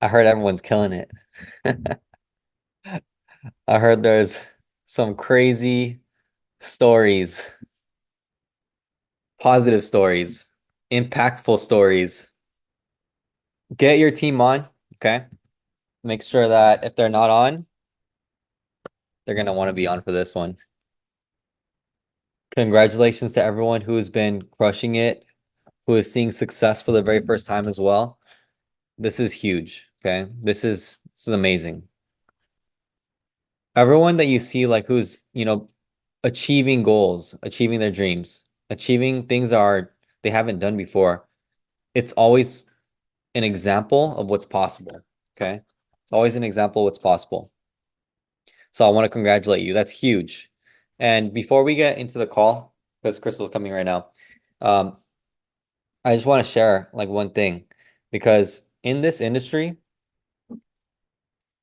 I heard everyone's killing it. I heard there's some crazy stories, positive stories, impactful stories. Get your team on, okay? Make sure that if they're not on, they're gonna want to be on for this one. Congratulations to everyone who has been crushing it, who is seeing success for the very first time as well. This is huge, okay? This is amazing. Everyone that you see like who's, achieving goals, achieving their dreams, achieving things they haven't done before. It's always an example of what's possible. Okay. It's always an example of what's possible. So I want to congratulate you. That's huge. And before we get into the call, because Crystal's coming right now, um, I just want to share like one thing because in this industry,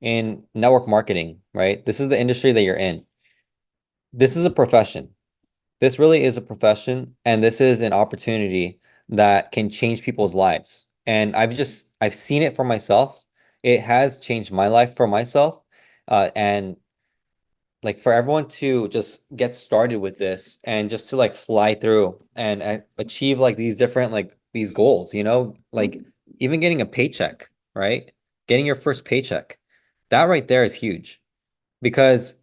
in network marketing, right? This is the industry that you're in. This is a profession. This really is a profession, and this is an opportunity that can change people's lives. And I've seen it for myself. It has changed my life for myself. And like for everyone to just get started with this and just to like fly through and achieve like these different like these goals, like even getting a paycheck, right? Getting your first paycheck. That right there is huge because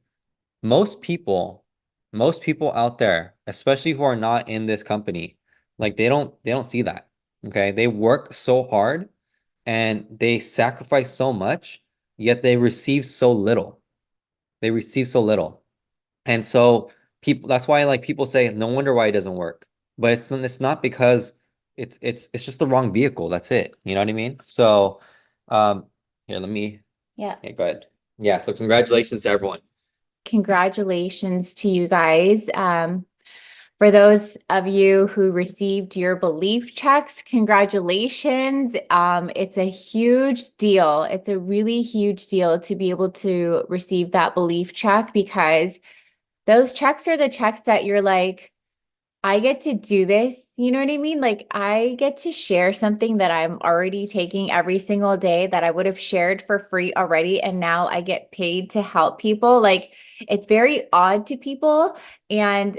most people, most people out there, especially who are not in this company, like they don't see that. Okay. They work so hard and they sacrifice so much, yet they receive so little. They receive so little. And so people that's why like people say no wonder why it doesn't work. But it's not because it's just the wrong vehicle. That's it. You know what I mean? So um here, let me Yeah. go ahead. Yeah, so congratulations to everyone. Congratulations to you guys. For those of you who received your belief checks, congratulations. It's a huge deal. It's a really huge deal to be able to receive that belief check because those checks are the checks that you're like, I get to do this. You know what I mean? Like, I get to share something that I'm already taking every single day that I would have shared for free already. And now I get paid to help people. Like, it's very odd to people. And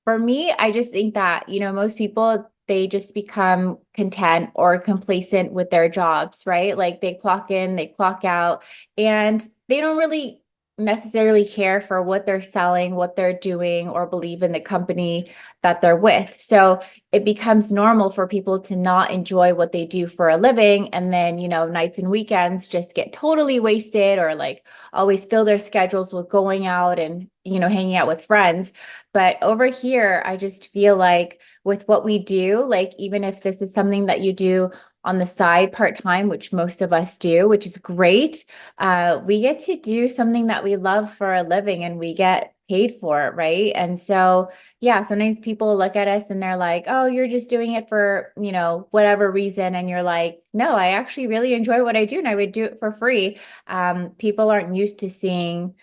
for me, I just think that, most people, they just become content or complacent with their jobs, right? Like they clock in, they clock out, and they don't really necessarily care for what they're selling, what they're doing, or believe in the company that they're with. So it becomes normal for people to not enjoy what they do for a living. And then, nights and weekends just get totally wasted or like always fill their schedules with going out and, hanging out with friends. But over here, I just feel like with what we do, like even if this is something that you do on the side part time, which most of us do, which is great, we get to do something that we love for a living and we get paid for it, right? And so, yeah, sometimes people look at us and they're like, oh, you're just doing it for, whatever reason. And you're like, no, I actually really enjoy what I do and I would do it for free. People aren't used to seeing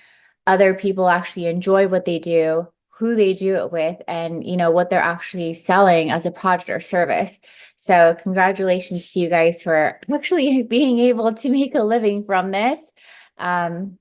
other people actually enjoy what they do, who they do it with, and what they're actually selling as a product or service. So congratulations to you guys for actually being able to make a living from this. Um,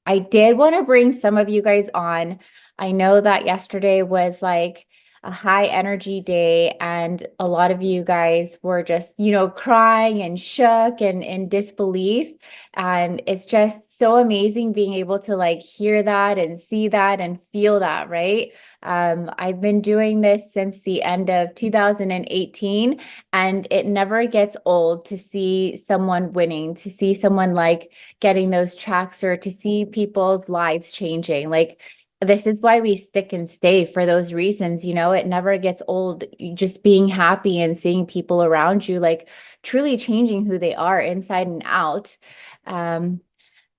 I did want to bring some of you guys on. I know that yesterday was like a high energy day, and a lot of you guys were just, crying and shook and in disbelief. And it's just so amazing being able to like hear that and see that and feel that, right? I've been doing this since the end of 2018, and it never gets old to see someone winning, to see someone like getting those checks or to see people's lives changing. Like, this is why we stick and stay for those reasons. It never gets old. Just being happy and seeing people around you, like truly changing who they are inside and out. Um,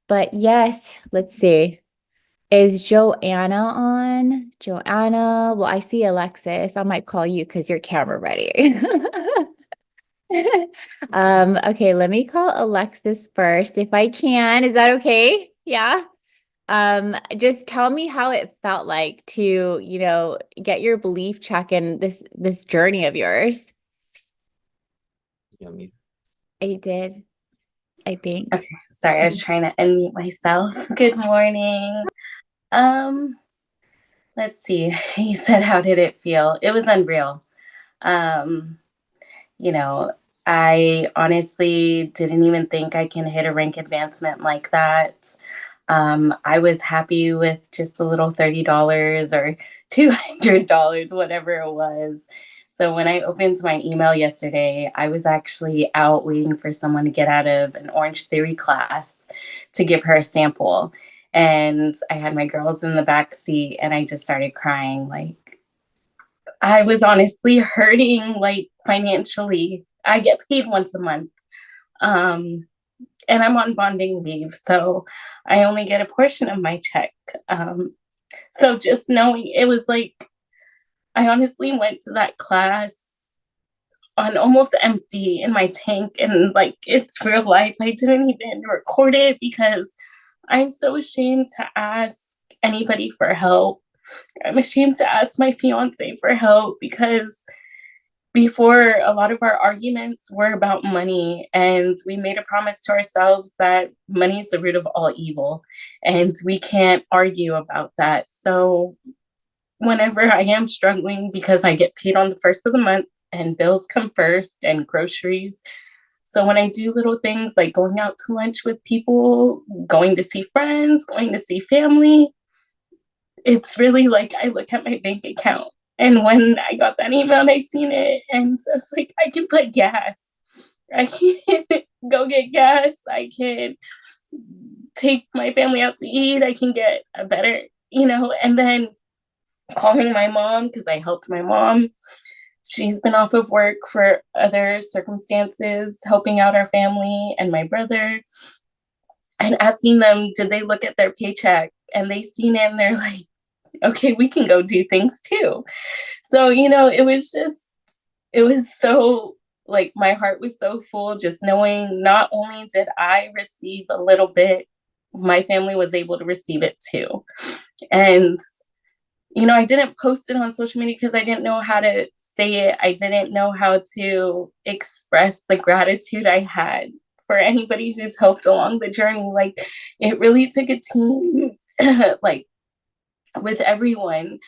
but yes, let's see. Is Joanna on? Joanna, well, I see Alexis. I might call you because you're camera ready. Okay, let me call Alexis first if I can. Is that okay? Yeah. Just tell me how it felt like to, get your belief check in this journey of yours. You know, me. I did. I think. Okay, sorry, I was trying to unmute myself. Good morning. Um, let's see. You said, how did it feel? It was unreal. Um, you know, I honestly didn't even think I can hit a rank advancement like that. I was happy with just a little $30 or $200, whatever it was. So when I opened my email yesterday, I was actually out waiting for someone to get out of an Orange Theory class to give her a sample. And I had my girls in the back seat and I just started crying. Like, I was honestly hurting, like, financially. I get paid once a month. Um, and I'm on bonding leave, so I only get a portion of my check. So just knowing, it was like, I honestly went to that class on almost empty in my tank, and like, it's real life. I didn't even record it because I'm so ashamed to ask anybody for help. I'm ashamed to ask my fiance for help because before, a lot of our arguments were about money, and we made a promise to ourselves that money is the root of all evil and we can't argue about that. So whenever I am struggling, because I get paid on the first of the month and bills come first and groceries, so when I do little things like going out to lunch with people, going to see friends, going to see family, it's really like I look at my bank account. And when I got that email and I seen it, and so it's like, I can put gas. I can go get gas. I can take my family out to eat. I can get a better, and then calling my mom because I helped my mom. She's been off of work for other circumstances, helping out our family and my brother, and asking them, did they look at their paycheck? And they seen it and they're like, okay, we can go do things too. So, it was so, like, my heart was so full just knowing not only did I receive a little bit, my family was able to receive it too. And, I didn't post it on social media because I didn't know how to say it. I didn't know how to express the gratitude I had for anybody who's helped along the journey. Like, it really took a team, like, with everyone,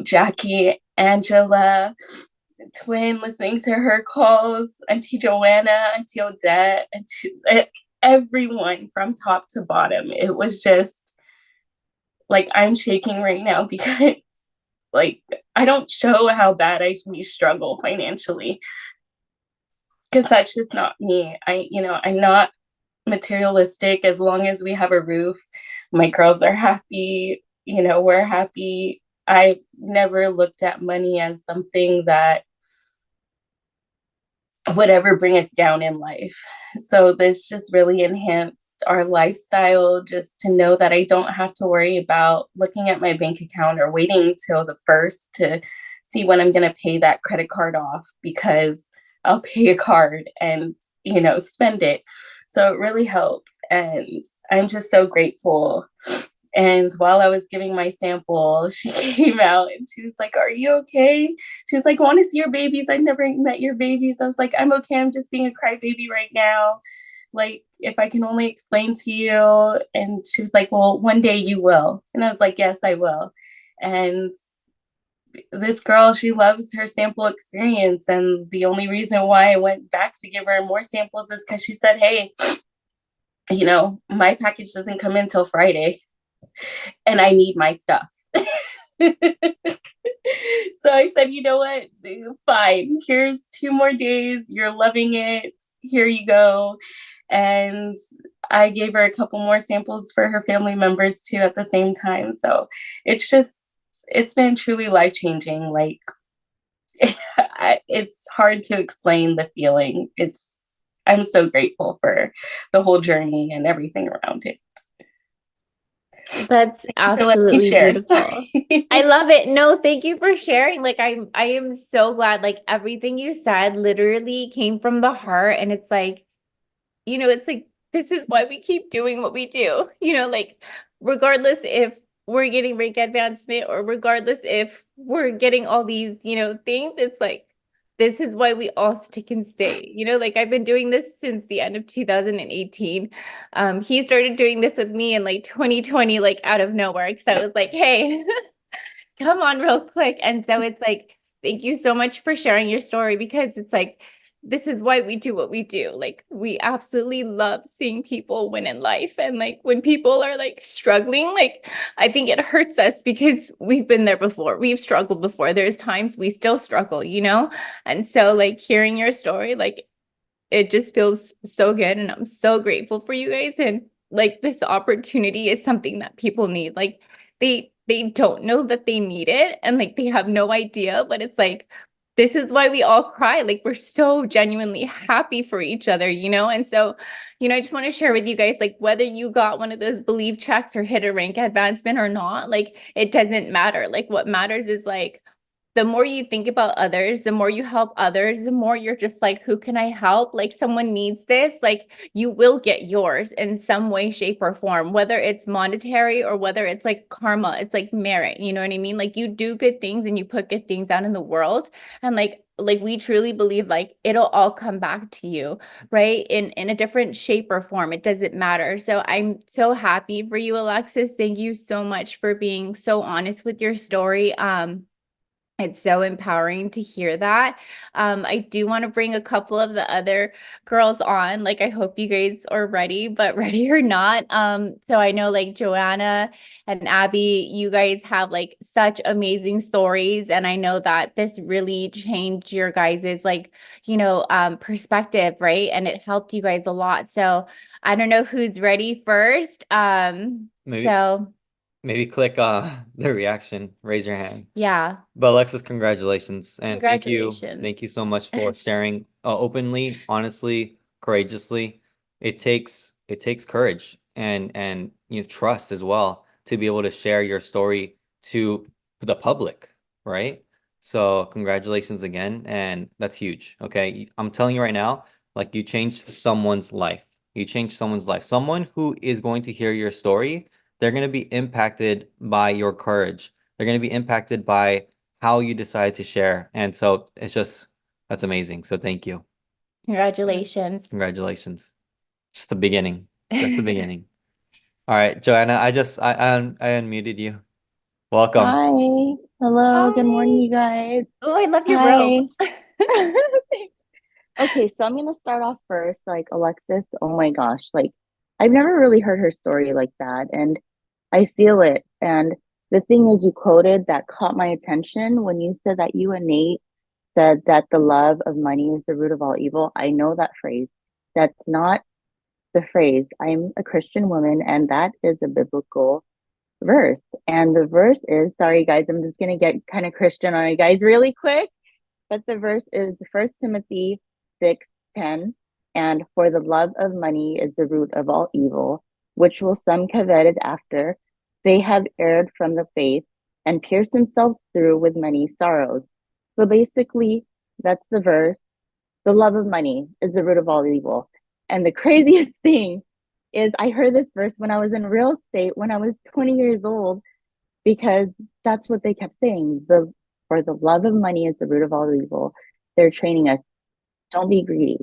Jackie, Angela, Twin, listening to her calls, Auntie Joanna, Auntie Odette, everyone from top to bottom. It was just like, I'm shaking right now because, like, I don't show how bad we struggle financially because that's just not me. I'm not materialistic. As long as we have a roof, my girls are happy, we're happy. I never looked at money as something that would ever bring us down in life. So this just really enhanced our lifestyle, just to know that I don't have to worry about looking at my bank account or waiting till the first to see when I'm going to pay that credit card off, because I'll pay a card and, spend it. So it really helps. And I'm just so grateful. And while I was giving my sample, she came out and she was like, "Are you okay?" She was like, "Want to see your babies? I've never met your babies." I was like, "I'm okay. I'm just being a crybaby right now. Like, if I can only explain to you." And she was like, "Well, one day you will." And I was like, "Yes, I will." And this girl, she loves her sample experience. And the only reason why I went back to give her more samples is because she said, "Hey, my package doesn't come in till Friday and I need my stuff." So I said, "You know what? Fine. Here's 2 more days. You're loving it. Here you go." And I gave her a couple more samples for her family members too at the same time. So it's been truly life changing. Like, it's hard to explain the feeling. I'm so grateful for the whole journey and everything around it. That's For letting me absolutely share. beautiful. I love it. No, thank you for sharing. Like, I am so glad, like, everything you said literally came from the heart. And it's like, it's like, this is why we keep doing what we do. Like, regardless if we're getting rank advancement or regardless if we're getting all these, things, it's like, this is why we all stick and stay. You know, like I've been doing this since the end of 2018. He started doing this with me in like 2020, like out of nowhere. Because I was like, hey, come on real quick. And so it's like, thank you so much for sharing your story, because it's like, this is why we do what we do. Like, we absolutely love seeing people win in life. And like, when people are like struggling, like, I think it hurts us because we've been there before. We've struggled before. There's times we still struggle, you know? And so, like, hearing your story, like, it just feels so good. And I'm so grateful for you guys. And like, this opportunity is something that people need. Like, they don't know that they need it, and like they have no idea, but it's like, this is why we all cry. Like, we're so genuinely happy for each other, you know? And so, you know, I just want to share with you guys, like, whether you got one of those belief checks or hit a rank advancement or not, like, it doesn't matter. Like, what matters is like, the more you think about others, the more you help others, the more you're just like, who can I help? Like, someone needs this, like, you will get yours in some way, shape, or form, whether it's monetary or whether it's like karma, it's like merit, you know what I mean? Like, you do good things and you put good things out in the world. And like we truly believe like it'll all come back to you, right? In a different shape or form. It doesn't matter. So I'm so happy for you, Alexis. Thank you so much for being so honest with your story. It's so empowering to hear that. I do want to bring a couple of the other girls on. Like, I hope you guys are ready, but ready or not. So I know like Joanna and Abby, you guys have like such amazing stories. And I know that this really changed your guys's like, you know, perspective, right? And it helped you guys a lot. So I don't know who's ready first. Maybe So maybe click the reaction, raise your hand. yeah, But Alexis, congratulations, and congratulations. thank you so much for sharing openly, honestly, courageously. It takes courage and you know trust as well to be able to share your story to the public, right? So congratulations again, and that's huge. Okay, I'm telling you right now, like you changed someone's life. You changed someone's life. Someone who is going to hear your story, they're going to be impacted by your courage. They're going to be impacted by how you decide to share. And so it's just, that's amazing. So thank you. Congratulations. Congratulations. Just the beginning. Just the beginning. All right, Joanna, I unmuted you. Welcome. Hi. Hello. Good morning, Hi. you guys. Oh, I love your robe. Hi. Okay, so I'm gonna start off first, like Alexis. Oh my gosh, like I've never really heard her story like that, and I feel it. And the thing is, you quoted that caught my attention when you said that you and Nate said that the love of money is the root of all evil. I know that phrase. That's not the phrase. I'm a Christian woman, and that is a biblical verse. And the verse is, sorry guys, I'm just gonna get kind of Christian on you guys really quick. But the verse is First Timothy 6:10, and for the love of money is the root of all evil, which will some coveted after. They have erred from the faith and pierced themselves through with many sorrows. So basically, that's the verse. The love of money is the root of all evil. And the craziest thing is I heard this verse when I was in real estate when I was 20 years old, because that's what they kept saying. The For the love of money is the root of all evil. They're training us, don't be greedy,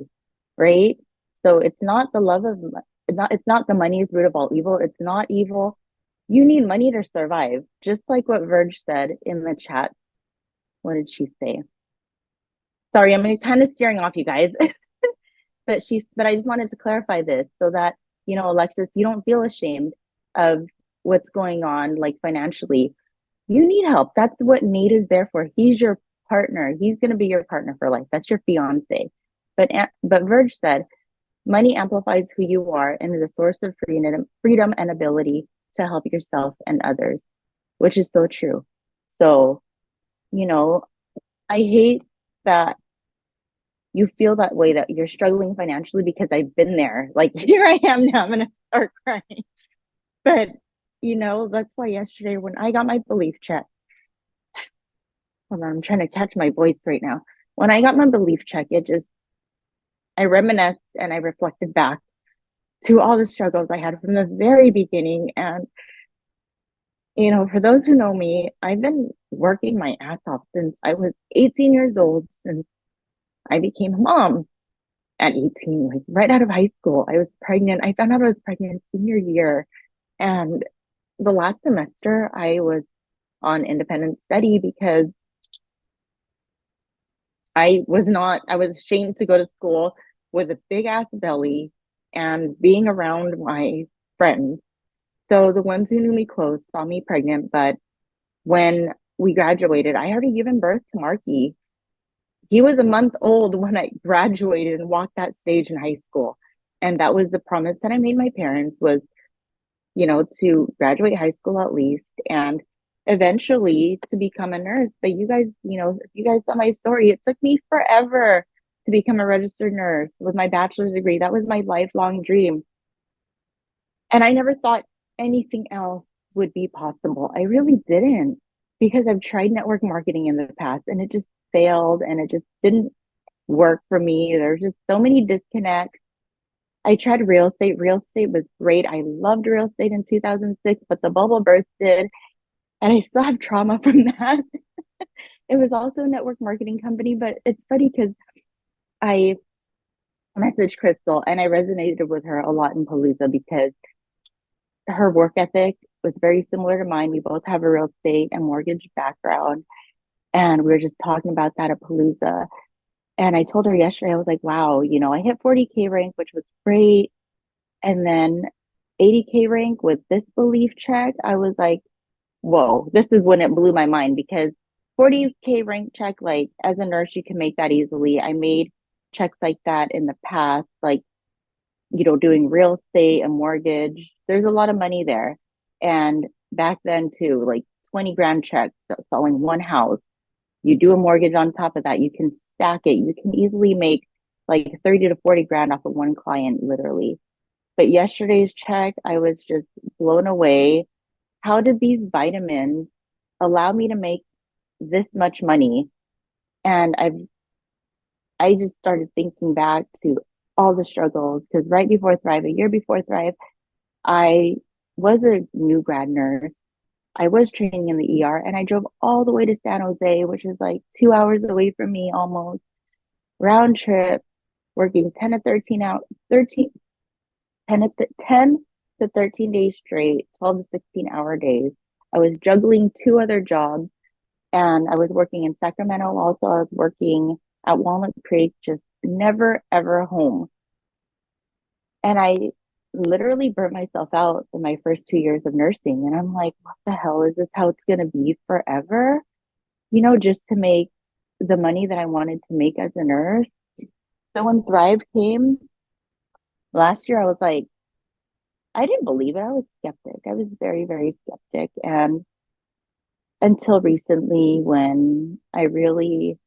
right? So it's not the love of it's not the money is the root of all evil. It's not evil. You need money to survive. Just like what Verge said in the chat. What did she say? Sorry, I'm kind of steering off you guys. But I just wanted to clarify this so that, you know, Alexis, you don't feel ashamed of what's going on, like financially. You need help. That's what Nate is there for. He's your partner. He's going to be your partner for life. That's your fiance. But Verge said, money amplifies who you are and is a source of freedom and ability to help yourself and others, which is so true. So, you know, I hate that you feel that way, that you're struggling financially, because I've been there. Like, here I am now, I'm gonna start crying. But you know, that's why yesterday when I got my belief check, hold on, I'm trying to catch my voice right now. When I got my belief check, I reminisced and I reflected back to all the struggles I had from the very beginning. And you know, for those who know me, I've been working my ass off since I was 18 years old, since I became a mom at 18, like right out of high school. I was pregnant. I found out I was pregnant senior year. And the last semester, I was on independent study because I was ashamed to go to school with a big ass belly and being around my friends. So the ones who knew me close saw me pregnant, but when we graduated, I already given birth to Marky. He was a month old when I graduated and walked that stage in high school. And that was the promise that I made my parents was, to graduate high school at least and eventually to become a nurse. But you guys, if you guys saw my story, it took me forever to become a registered nurse with my bachelor's degree. That was my lifelong dream. And I never thought anything else would be possible. I really didn't because I've tried network marketing in the past and it just failed and it just didn't work for me. There's just so many disconnects. I tried real estate. Real estate was great. I loved real estate in 2006, but the bubble bursted and I still have trauma from that. It was also a network marketing company, but it's funny because I messaged Crystal and I resonated with her a lot in Palooza because her work ethic was very similar to mine. We both have a real estate and mortgage background. And we were just talking about that at Palooza. And I told her yesterday, I was like, wow, I hit 40K rank, which was great. And then 80K rank with this belief check, I was like, whoa, this is when it blew my mind because 40K rank check, like as a nurse, you can make that easily. I made checks like that in the past, like, doing real estate and mortgage. There's a lot of money there. And back then too, like 20 grand checks selling one house. You do a mortgage on top of that, you can stack it. You can easily make like 30 to 40 grand off of one client, literally. But yesterday's check, I was just blown away. How did these vitamins allow me to make this much money? And I just started thinking back to all the struggles because right before Thrive, a year before Thrive, I was a new grad nurse. I was training in the ER and I drove all the way to San Jose, which is like 2 hours away from me almost, round trip, working 10 to 13 out 13 10 to 13 days straight, 12 to 16-hour days. I was juggling two other jobs and I was working in Sacramento. Also, I was working at Walnut Creek, just never ever home. And I literally burnt myself out in my first 2 years of nursing. And I'm like, what the hell? Is this how it's going to be forever? Just to make the money that I wanted to make as a nurse. So when Thrive came last year, I was like, I didn't believe it. I was skeptic. I was very, very skeptic. And until recently, when I really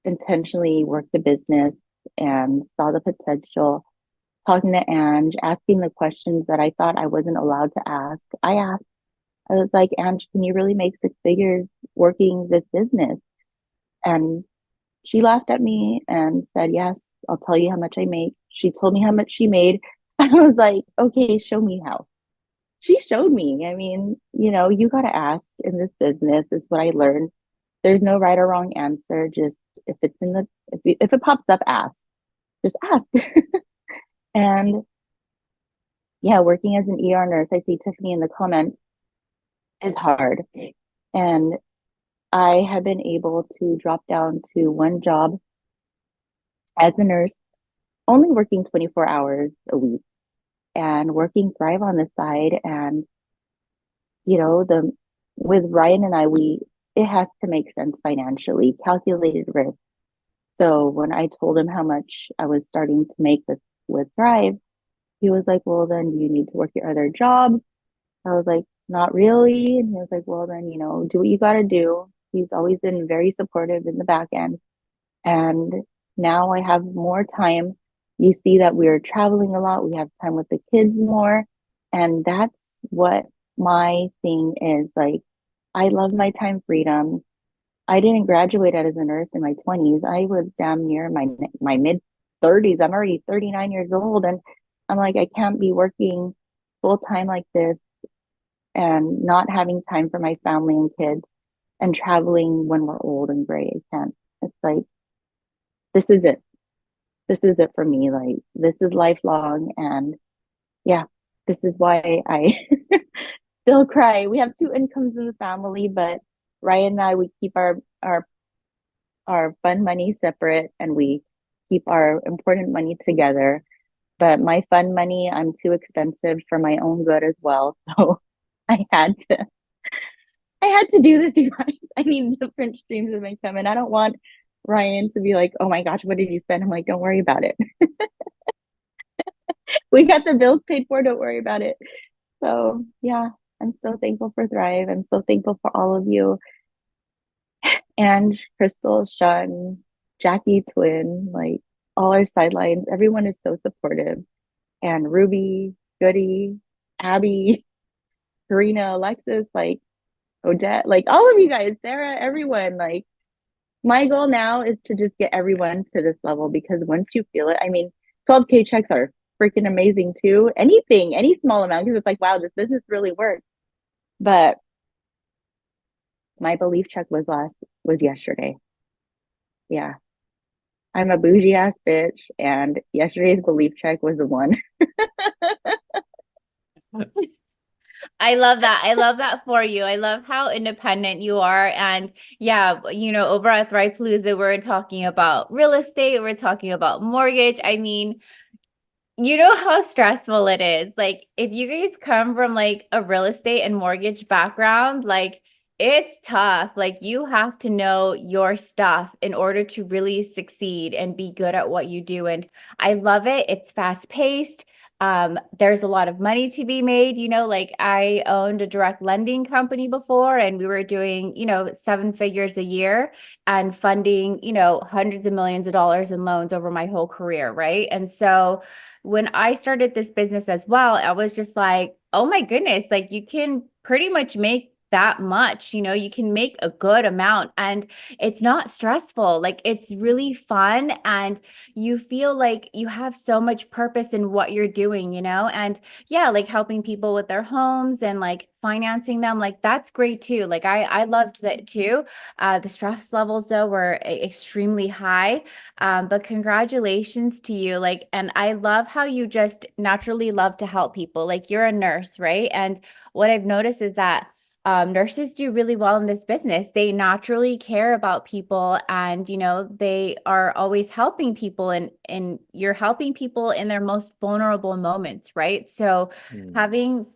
intentionally worked the business and saw the potential, talking to Ange, asking the questions that I thought I wasn't allowed to ask. I asked, I was like, Ange, can you really make six figures working this business? And she laughed at me and said, yes, I'll tell you how much I make. She told me how much she made. I was like, okay, show me how. She showed me. I mean, you got to ask in this business is what I learned. There's no right or wrong answer. Just if it pops up, ask. Just ask. And yeah, working as an ER nurse, I see Tiffany in the comments, is hard. And I have been able to drop down to one job as a nurse, only working 24 hours a week and working Thrive on the side. And, the with Ryan and it has to make sense financially, calculated risk. So when I told him how much I was starting to make with Thrive, he was like, well, then you need to work your other job. I was like, not really. And he was like, well, then, do what you got to do. He's always been very supportive in the back end. And now I have more time. You see that we're traveling a lot. We have time with the kids more. And that's what my thing is. Like, I love my time freedom. I didn't graduate as a nurse in my 20s. I was damn near my mid 30s. I'm already 39 years old. And I'm like, I can't be working full time like this and not having time for my family and kids and traveling when we're old and gray. I can't. It's like this is it. This is it for me. Like, this is lifelong. And yeah, this is why I still cry. We have two incomes in the family, but Ryan and I, we keep our fun money separate, and we keep our important money together. But my fun money, I'm too expensive for my own good as well. So I had to I had to do this, you guys. I need different streams of income. And I don't want Ryan to be like, oh my gosh, what did you spend? I'm like, don't worry about it. We got the bills paid for, don't worry about it. So yeah, I'm so thankful for Thrive. I'm so thankful for all of you. And Crystal, Sean, Jackie, Twin, like all our sidelines. Everyone is so supportive. And Ruby, Goody, Abby, Karina, Alexis, like Odette, like all of you guys, Sarah, everyone. Like, my goal now is to just get everyone to this level, because once you feel it, I mean, 12K checks are freaking amazing too. Anything, any small amount, because it's like, wow, this business really works. But my belief check was yesterday. Yeah. I'm a bougie ass bitch, and yesterday's belief check was the one. I love that. I love that for you. I love how independent you are. And yeah, over at Thrive Palooza, we're talking about real estate, we're talking about mortgage. I mean, you know how stressful it is. Like, if you guys come from like a real estate and mortgage background, like it's tough. Like, you have to know your stuff in order to really succeed and be good at what you do. And I love it. It's fast paced. There's a lot of money to be made. Like, I owned a direct lending company before, and we were doing, 7 figures a year and funding, hundreds of millions of dollars in loans over my whole career. Right. And so when I started this business as well, I was just like, oh my goodness, like you can pretty much make that much, you can make a good amount, and it's not stressful. Like, it's really fun, and you feel like you have so much purpose in what you're doing, and yeah, like helping people with their homes and like financing them, like that's great too. Like, I loved that too. The stress levels though were extremely high. But congratulations to you. Like, and I love how you just naturally love to help people. Like, you're a nurse, right? And what I've noticed is that nurses do really well in this business. They naturally care about people, and they are always helping people, and you're helping people in their most vulnerable moments, right? So helping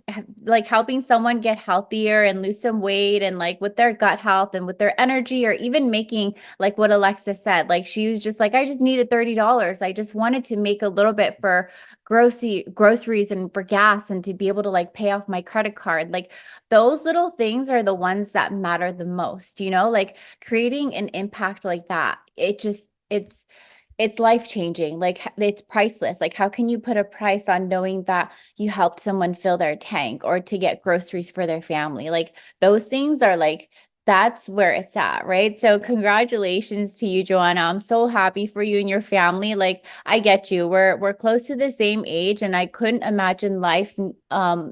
someone get healthier and lose some weight, and like with their gut health and with their energy, or even making, like what Alexa said, like she was just like, I just needed $30. I just wanted to make a little bit for groceries and for gas, and to be able to like pay off my credit card. Like, those little things are the ones that matter the most, like creating an impact like that. It's life-changing. Like, it's priceless. Like, how can you put a price on knowing that you helped someone fill their tank or to get groceries for their family? Like, those things are like, that's where it's at, right? So congratulations to you, Joanna. I'm so happy for you and your family. Like, I get you. We're close to the same age, and I couldn't imagine life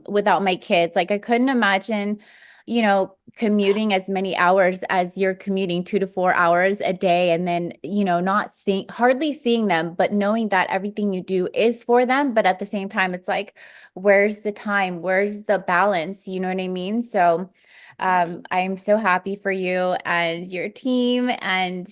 without my kids. Like, I couldn't imagine, commuting as many hours as you're commuting, 2 to 4 hours a day, and then, not hardly seeing them, but knowing that everything you do is for them. But at the same time, it's like, where's the time? Where's the balance? You know what I mean? So I'm so happy for you and your team, and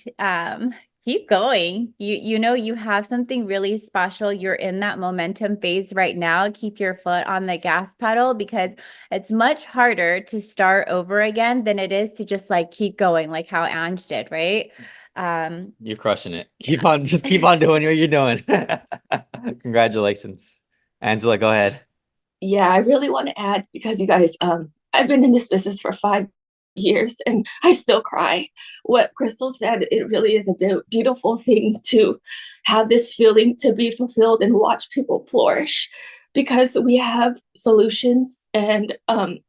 keep going. You have something really special. You're in that momentum phase right now. Keep your foot on the gas pedal, because it's much harder to start over again than it is to just like keep going, like how Ange did, right? You're crushing it. Keep on doing what you're doing. Congratulations. Angela, go ahead. Yeah, I really want to add, because you guys, I've been in this business for 5 years and I still cry. What Crystal said, it really is a beautiful thing to have this feeling to be fulfilled and watch people flourish, because we have solutions and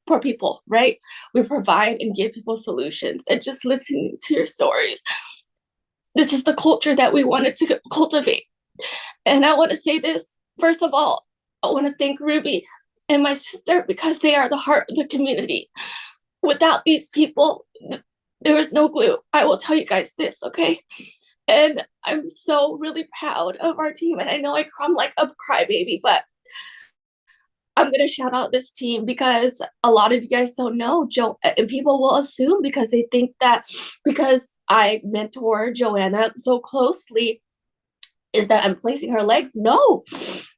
for people, right? We provide and give people solutions, and just listening to your stories, this is the culture that we wanted to cultivate. And I want to say this, first of all, I want to thank Ruby and my sister, because they are the heart of the community. Without these people, there is no glue. I will tell you guys this, okay? And I'm so really proud of our team. And I know I'm like a crybaby, but I'm going to shout out this team because a lot of you guys don't know and people will assume because they think that because I mentor Joanna so closely is that I'm placing her legs. No,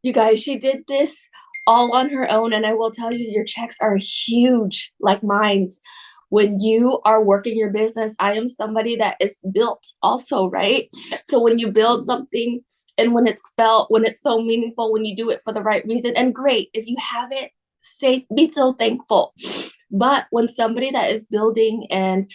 you guys, she did this all on her own. And I will tell you, your checks are huge, like mine's. When you are working your business, I am somebody that is built also, right? So when you build something and when it's so meaningful, when you do it for the right reason, and great, if you haven't, be so thankful. But when somebody that is building and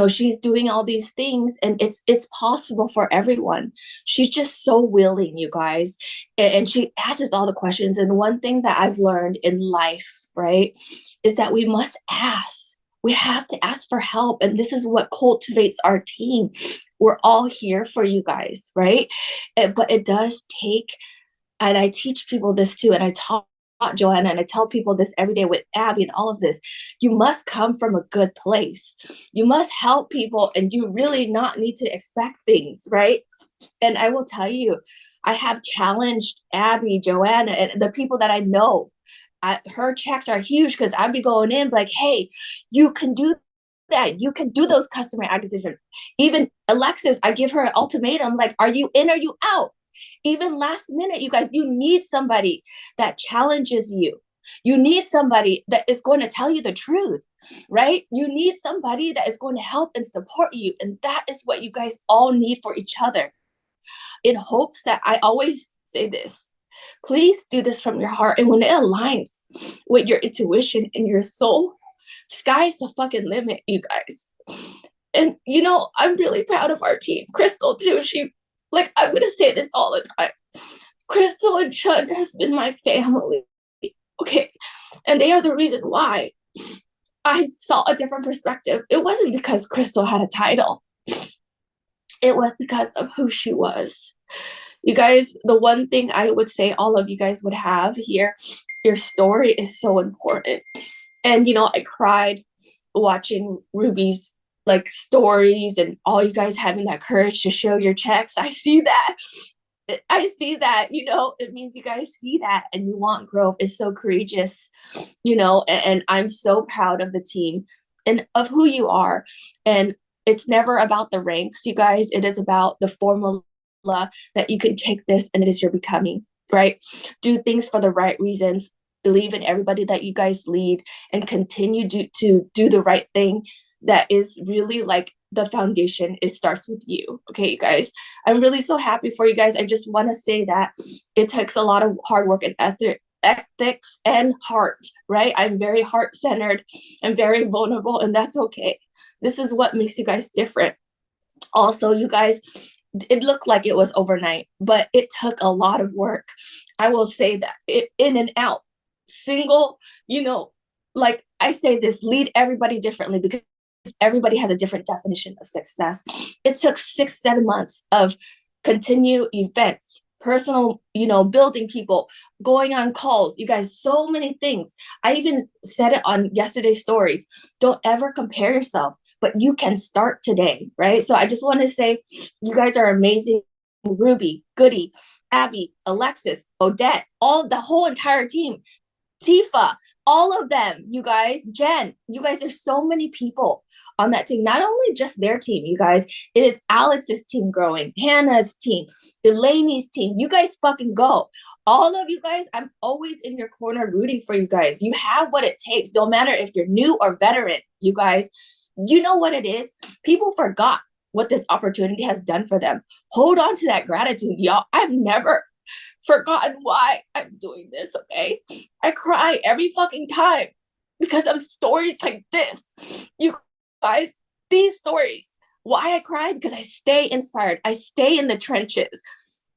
she's doing all these things and it's possible for everyone. She's just so willing, you guys. And she asks all the questions. And one thing that I've learned in life, right, is that we must ask. We have to ask for help. And this is what cultivates our team. We're all here for you guys, right? But it does take, and I teach people this too, and I taught Joanna, and I tell people this every day with Abby and all of this. You must come from a good place. You must help people, and you really not need to expect things, right? And I will tell you, I have challenged Abby, Joanna, and the people that I know. Her checks are huge because I'd be going in like, hey, you can do that. You can do those customer acquisition. Even Alexis, I give her an ultimatum, like, are you in or you out? Even last minute, you guys, you need somebody that challenges you. You need somebody that is going to tell you the truth, right? You need somebody that is going to help and support you. And that is what you guys all need for each other. In hopes that I always say this, please do this from your heart. And when it aligns with your intuition and your soul, sky's the fucking limit, you guys. And, I'm really proud of our team. Crystal, too. I'm going to say this all the time. Crystal and Chun has been my family. Okay. And they are the reason why I saw a different perspective. It wasn't because Crystal had a title. It was because of who she was. You guys, the one thing I would say all of you guys would have here, your story is so important. And, I cried watching Ruby's stories and all you guys having that courage to show your checks. I see that. It means you guys see that and you want growth. It's so courageous, and I'm so proud of the team and of who you are. And it's never about the ranks, you guys. It is about the formula that you can take this and it is your becoming, right? Do things for the right reasons. Believe in everybody that you guys lead and continue to do the right thing. That is really like the foundation. It starts with you. Okay, you guys, I'm really so happy for you guys. I just want to say that it takes a lot of hard work and ethics and heart, right? I'm very heart-centered and very vulnerable, and that's okay. This is what makes you guys different. Also, you guys, it looked like it was overnight, but it took a lot of work. I will say that in and out, single, like I say this, lead everybody differently because everybody has a different definition of success. It took 6-7 months of continued events, personal, building people, going on calls, you guys, so many things. I even said it on yesterday's stories. Don't ever compare yourself, but you can start today, right? So I just want to say you guys are amazing. Ruby, Goody, Abby, Alexis, Odette, the whole entire team, Tifa, all of them, you guys, Jen, you guys, there's so many people on that team. Not only just their team, you guys, it is Alex's team growing, Hannah's team, Delaney's team. You guys fucking go. All of you guys, I'm always in your corner rooting for you guys. You have what it takes. Don't matter if you're new or veteran, you guys, you know what it is. People forgot what this opportunity has done for them. Hold on to that gratitude, y'all. I've never forgotten why I'm doing this, okay? I cry every fucking time because of stories like this. You guys, these stories, why I cry? Because I stay inspired. I stay in the trenches.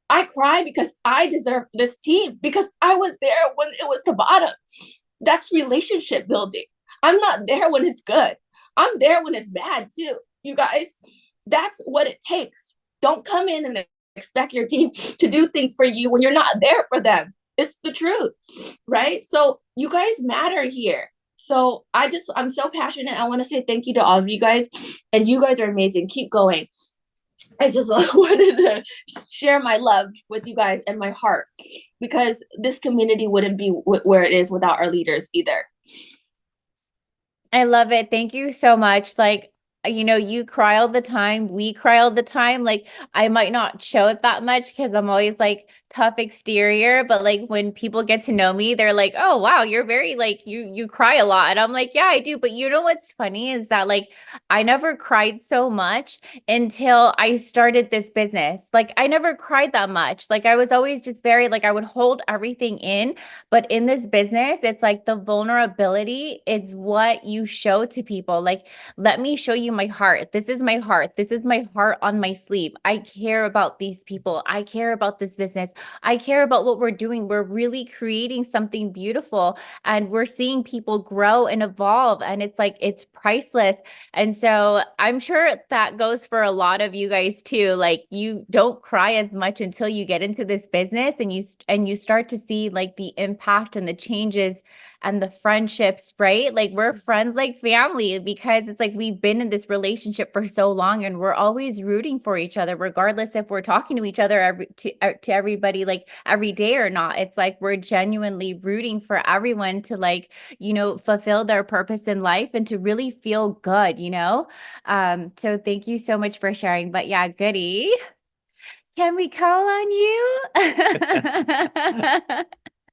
I cry because I deserve this team because I was there when it was the bottom. That's relationship building. I'm not there when it's good. I'm there when it's bad too, you guys. That's what it takes. Don't come in and expect your team to do things for you when you're not there for them. It's the truth, right? So you guys matter here. So I'm so passionate. I want to say thank you to all of you guys. And you guys are amazing. Keep going. I just wanted to share my love with you guys and my heart, because this community wouldn't be where it is without our leaders either. I love it. Thank you so much. Like, you know, you cry all the time. We cry all the time. Like, I might not show it that much because I'm always like tough exterior, but like when people get to know me, they're like, "Oh, wow, you're very like you cry a lot." And I'm like, "Yeah, I do." But you know what's funny is that like I never cried so much until I started this business. Like I never cried that much. Like I was always just very like I would hold everything in, but in this business, it's like the vulnerability is what you show to people. Like, let me show you my heart. This is my heart. This is my heart on my sleeve. I care about these people. I care about this business. I care about what we're doing. We're really creating something beautiful and we're seeing people grow and evolve. And it's like, it's priceless. And so I'm sure that goes for a lot of you guys too. Like you don't cry as much until you get into this business and you start to see like the impact and the changes and the friendships, right? Like we're friends like family because it's like we've been in this relationship for so long and we're always rooting for each other, regardless if we're talking to each other to everybody like every day or not. It's like we're genuinely rooting for everyone to like, you know, fulfill their purpose in life and to really feel good, you know? So thank you so much for sharing. But yeah, Goody, can we call on you?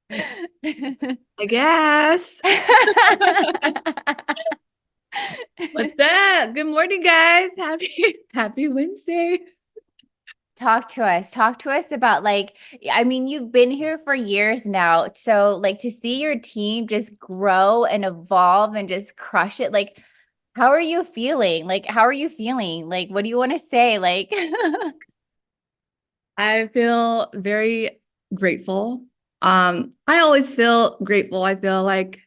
I guess. What's up? Good morning, guys. Happy Wednesday. Talk to us. Talk to us about like, I mean, you've been here for years now. So like to see your team just grow and evolve and just crush it. Like, how are you feeling? Like, how are you feeling? Like, what do you want to say? Like, I feel very grateful. I always feel grateful. I feel like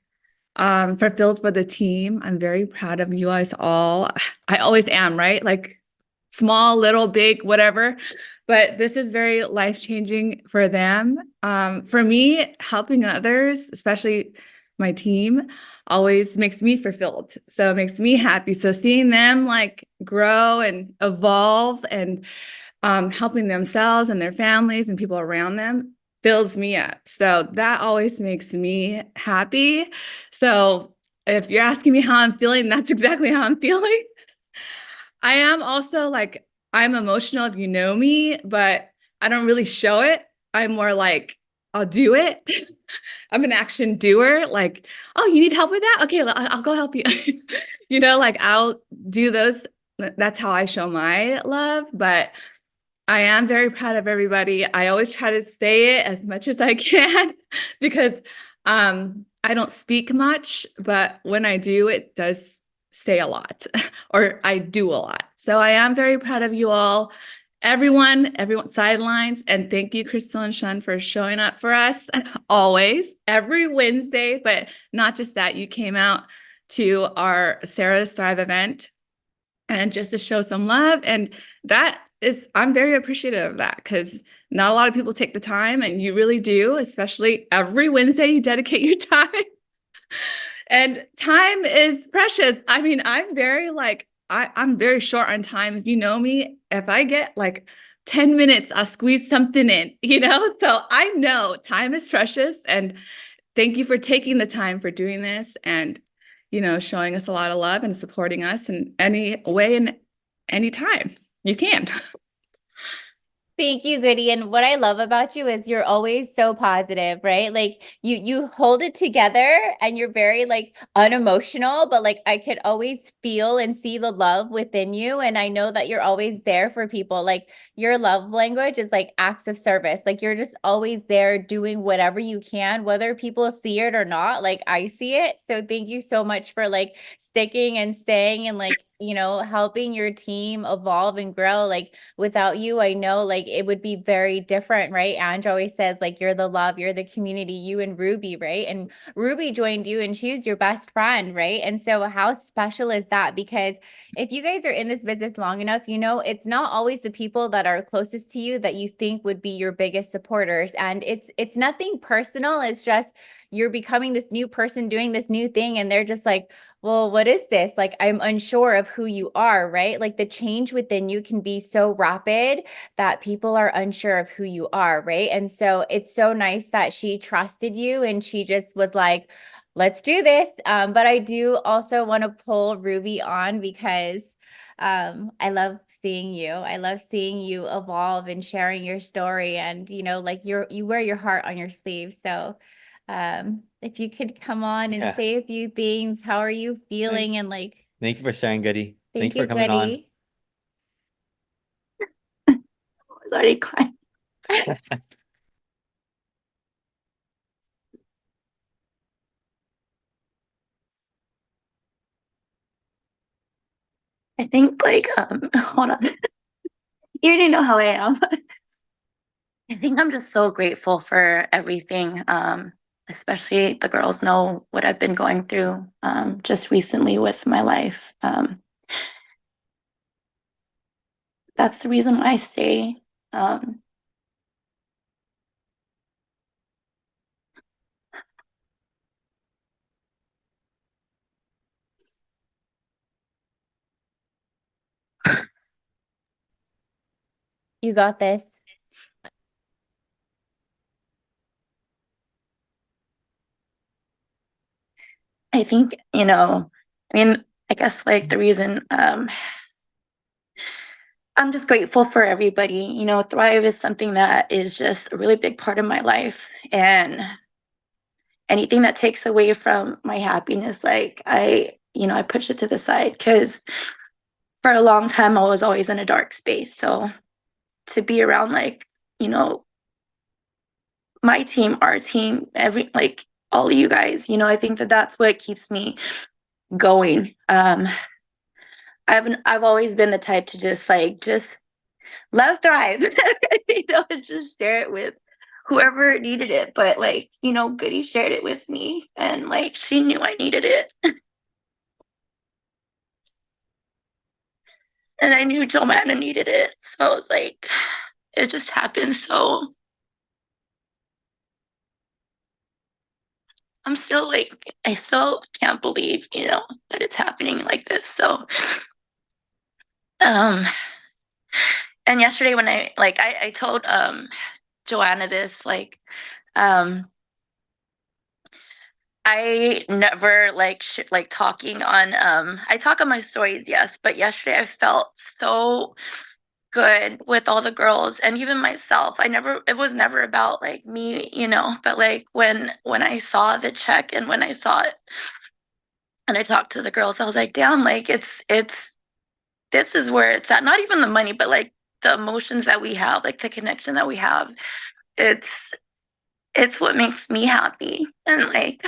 fulfilled for the team. I'm very proud of you guys all. I always am, right? Like small, little, big, whatever. But this is very life-changing for them. For me, helping others, especially my team, always makes me fulfilled. So it makes me happy. So seeing them like grow and evolve and helping themselves and their families and people around them fills me up. So that always makes me happy. So if you're asking me how I'm feeling, that's exactly how I'm feeling. I am also like, I'm emotional if you know me, but I don't really show it. I'm more like, I'll do it. I'm an action doer. Like, oh, you need help with that? Okay, I'll go help you. You know, like I'll do those. That's how I show my love. But I am very proud of everybody. I always try to say it as much as I can because I don't speak much, but when I do, it does say a lot or I do a lot. So I am very proud of you all, everyone sidelines. And thank you, Crystal and Shun, for showing up for us always, every Wednesday. But not just that, you came out to our Sarah's Thrive event and just to show some love. And that is, I'm very appreciative of that because not a lot of people take the time and you really do, especially every Wednesday you dedicate your time. And time is precious. I mean, I'm very like, I'm very short on time. If you know me, if I get like 10 minutes, I'll squeeze something in, you know? So I know time is precious. And thank you for taking the time for doing this and, you know, showing us a lot of love and supporting us in any way and any time you can. thank you, Goody. And what I love about you is you're always so positive, right? Like you hold it together and you're very like unemotional, but like I could always feel and see the love within you. And I know that you're always there for people. Like your love language is like acts of service. Like you're just always there doing whatever you can, whether people see it or not. Like I see it. So thank you so much for like sticking and staying and like, you know, helping your team evolve and grow. Like without you, I know like it would be very different, right? Ange always says like you're the love, you're the community, you and Ruby, right? And Ruby joined you and she was your best friend, right? And so how special is that? Because if you guys are in this business long enough, you know, it's not always the people that are closest to you that you think would be your biggest supporters. And it's nothing personal. It's just you're becoming this new person doing this new thing, and they're just like, well, what is this? Like, I'm unsure of who you are, right? Like the change within you can be so rapid that people are unsure of who you are, right? And so it's so nice that she trusted you and she just was like, let's do this. But I do also want to pull Ruby on because I love seeing you. I love seeing you evolve and sharing your story, and like you wear your heart on your sleeve. So if you could come on and Yeah. say a few things, how are you feeling? And like, Thank you for sharing, Goody. thank Thank you you, for coming on. Goody. I was already crying. I think like hold on. You already know how I am. I think I'm just so grateful for everything. Especially the girls know what I've been going through just recently with my life. That's the reason why I stay. Um, You got this. I think, I guess like the reason I'm just grateful for everybody. Thrive is something that is just a really big part of my life. And anything that takes away from my happiness, like I push it to the side because for a long time I was always in a dark space. So to be around you know, my team, our team, all of you guys, I think that that's what keeps me going. I've always been the type to just love thrive, and just share it with whoever needed it. But Goody shared it with me, and she knew I needed it, and I knew Joanna needed it. So it was it just happened. So I'm still I still can't believe, that it's happening like this. So um and yesterday when I told Joanna this, um I never talking on I talk on my stories, yes, but yesterday I felt so good with all the girls and even myself. It was never about me, but when I saw the check and when I saw it and I talked to the girls, I was like, damn, it's this is where it's at. Not even the money, but the emotions that we have, the connection that we have. It's it's what makes me happy. And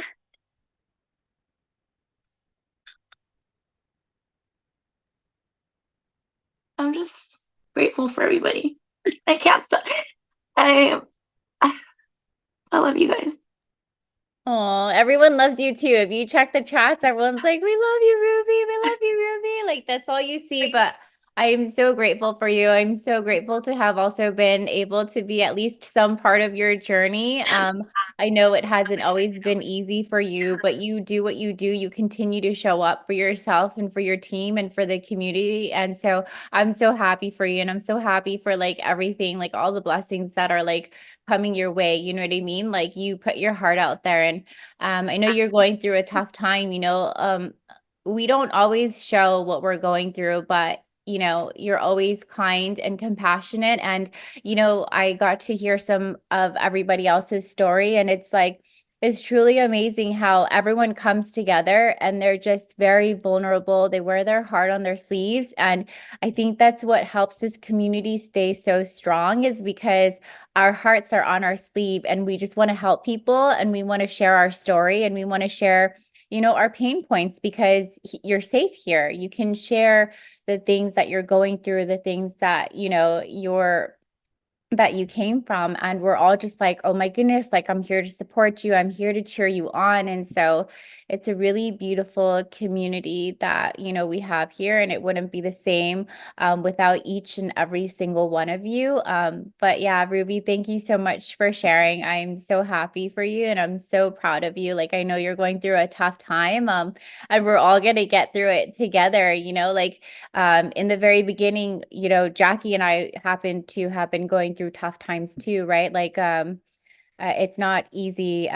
I'm just grateful for everybody. I can't stop. I I love you guys. Oh, everyone loves you too. If you check the chats, everyone's like, we love you, Ruby. We love you, Ruby. Like that's all you see. But I am so grateful for you. I'm so grateful to have also been able to be at least some part of your journey. I know it hasn't always been easy for you, but you do what you do. You continue to show up for yourself and for your team and for the community. And so I'm so happy for you. And I'm so happy for everything, all the blessings that are coming your way. You know what I mean? Like you put your heart out there. And I know you're going through a tough time, we don't always show what we're going through, but you're always kind and compassionate. And, I got to hear some of everybody else's story, and it's truly amazing how everyone comes together and they're just very vulnerable. They wear their heart on their sleeves. And I think that's what helps this community stay so strong, is because our hearts are on our sleeve and we just want to help people and we want to share our story and we want to share our pain points, because you're safe here. You can share the things that you're going through, the things that you're that you came from, and we're all just like, oh my goodness, like I'm here to support you, I'm here to cheer you on. And so it's a really beautiful community that, you know, we have here, and it wouldn't be the same without each and every single one of you. But yeah, Ruby, thank you so much for sharing. I'm so happy for you, and I'm so proud of you. Like, I know you're going through a tough time, and we're all gonna get through it together, you know, like in the very beginning, you know, Jackie and I happen to have been going through tough times too, right? Like, it's not easy,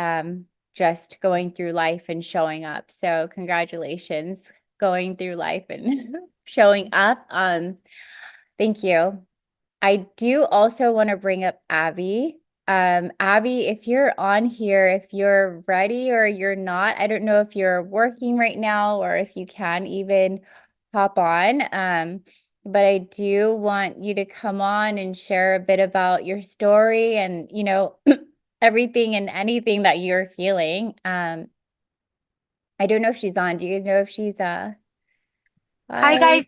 just going through life and showing up. So congratulations, going through life and showing up. Thank you. I do also want to bring up Abby. Abby, if you're on here, if you're ready or you're not, I don't know if you're working right now or if you can even hop on. But I do want you to come on and share a bit about your story and, you know, everything and anything that you're feeling. I don't know if she's on. Do you know if she's Hi hi? guys,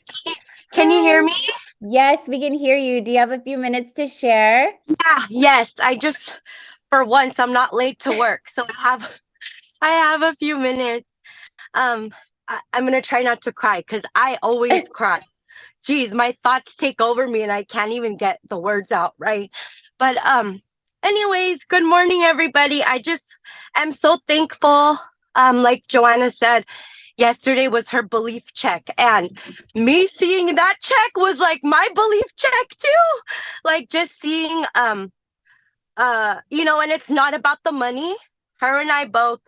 can you hear Hi. me? Yes, we can hear you. Do you have a few minutes to share? Yeah, yes. I just for once I'm not late to work, so I have a few minutes. I'm gonna try not to cry because I always cry. Geez, my thoughts take over me and I can't even get the words out right. But anyways, good morning everybody. I just am so thankful. Like Joanna said, yesterday was her belief check, and me seeing that check was like my belief check too. Like just seeing you know, and it's not about the money. Her and I both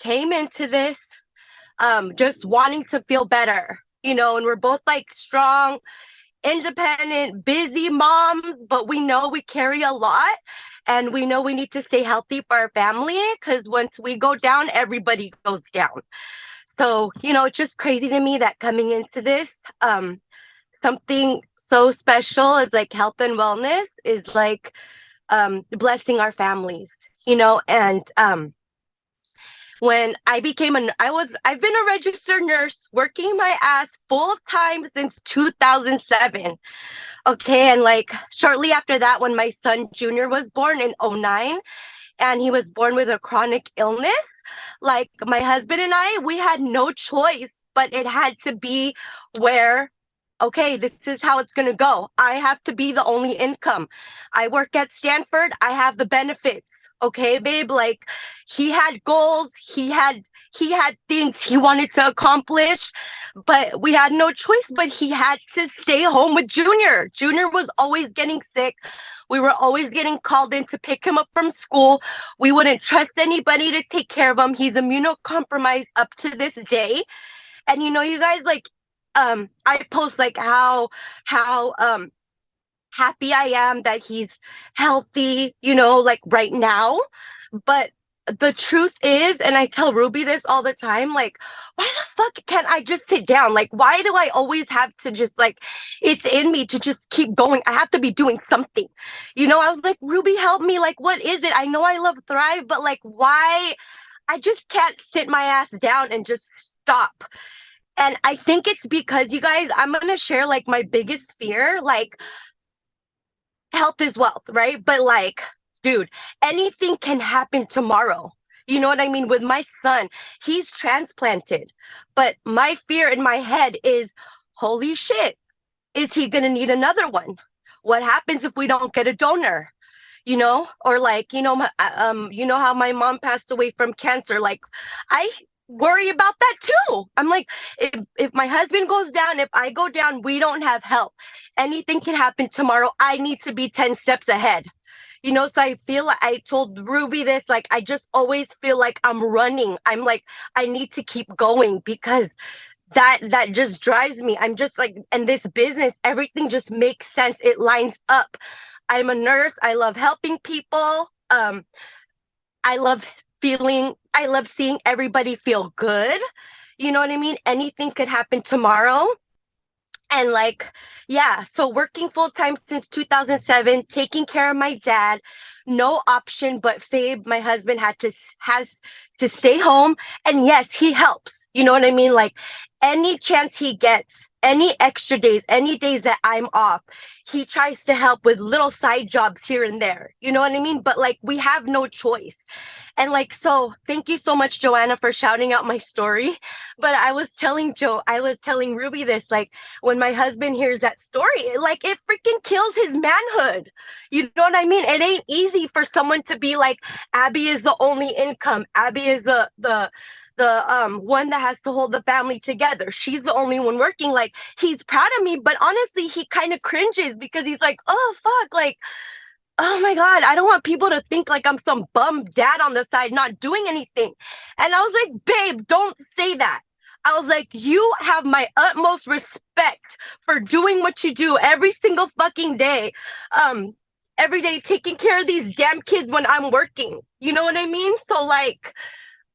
came into this just wanting to feel better, you know, and we're both like strong, independent, busy moms, but we know we carry a lot, and we know we need to stay healthy for our family, because once we go down, everybody goes down. So, you know, it's just crazy to me that coming into this, something so special as like health and wellness is like blessing our families, you know. And when I became I've been a registered nurse working my ass full time since 2007. Okay. And like shortly after that, when my son Junior was born in '09, and he was born with a chronic illness, like my husband and I, we had no choice, but it had to be where, okay, this is how it's going to go. I have to be the only income. I work at Stanford. I have the benefits. Okay, babe, like he had goals, he had things he wanted to accomplish, but we had no choice, but he had to stay home with Junior. Junior was always getting sick. We were always getting called in to pick him up from school. We wouldn't trust anybody to take care of him. He's immunocompromised up to this day. And you know, you guys, like I post like how happy I am that he's healthy, you know, like right now. But the truth is, and I tell Ruby this all the time, like, why the fuck can't I just sit down? Like, why do I always have to just like, it's in me to just keep going? I have to be doing something. You know, I was like, Ruby, help me. Like, what is it? I know I love Thrive, but like, why? I just can't sit my ass down and just stop. And I think it's because, you guys, I'm going to share like my biggest fear. Like, health is wealth, right? But like, dude, anything can happen tomorrow. You know what I mean? With my son, he's transplanted. But my fear in my head is, holy shit, is he going to need another one? What happens if we don't get a donor? You know, or like, you know how my mom passed away from cancer. Like, I worry about that too. I'm like, if my husband goes down, if I go down, we don't have help. Anything can happen tomorrow. I need to be 10 steps ahead. You know, so I feel like I told Ruby this, like, I just always feel like I'm running. I'm like, I need to keep going, because that just drives me. I'm just like, and this business, everything just makes sense. It lines up. I'm a nurse. I love helping people. I love I love seeing everybody feel good. You know what I mean? Anything could happen tomorrow. And like, yeah, so working full time since 2007, taking care of my dad, no option. But Fabe, my husband, has to stay home. And yes, he helps. You know what I mean? Like any chance he gets, any extra days, any days that I'm off, he tries to help with little side jobs here and there. You know what I mean? But like we have no choice. And like, so thank you so much, Joanna, for shouting out my story. But I was telling Ruby this, like, when my husband hears that story, like, it freaking kills his manhood. You know what I mean? It ain't easy for someone to be like, Abby is the only income. Abby is the one that has to hold the family together. She's the only one working. Like, he's proud of me, but honestly, he kind of cringes because he's like, oh fuck, like, oh my God, I don't want people to think like I'm some bum dad on the side not doing anything. And I was like, babe, don't say that. I was like, you have my utmost respect for doing what you do every single fucking day. Um, every day taking care of these damn kids when I'm working. You know what I mean? So like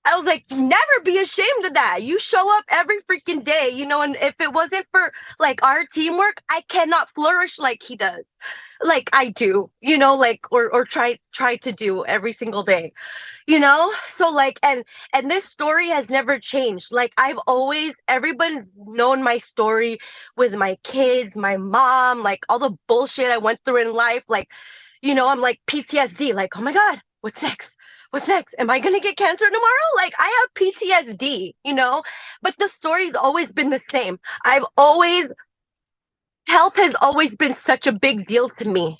I was like, never be ashamed of that. You show up every freaking day, you know, and if it wasn't for like our teamwork, I cannot flourish like he does. Like I do, you know, like or try to do every single day, you know? So like and this story has never changed. Like I've always everyone's known my story with my kids, my mom, like all the bullshit I went through in life. Like, you know, I'm like PTSD, like, oh my God, what's next? What's next? Am I gonna get cancer tomorrow? Like I have PTSD, you know, but the story's always been the same. I've always health has always been such a big deal to me,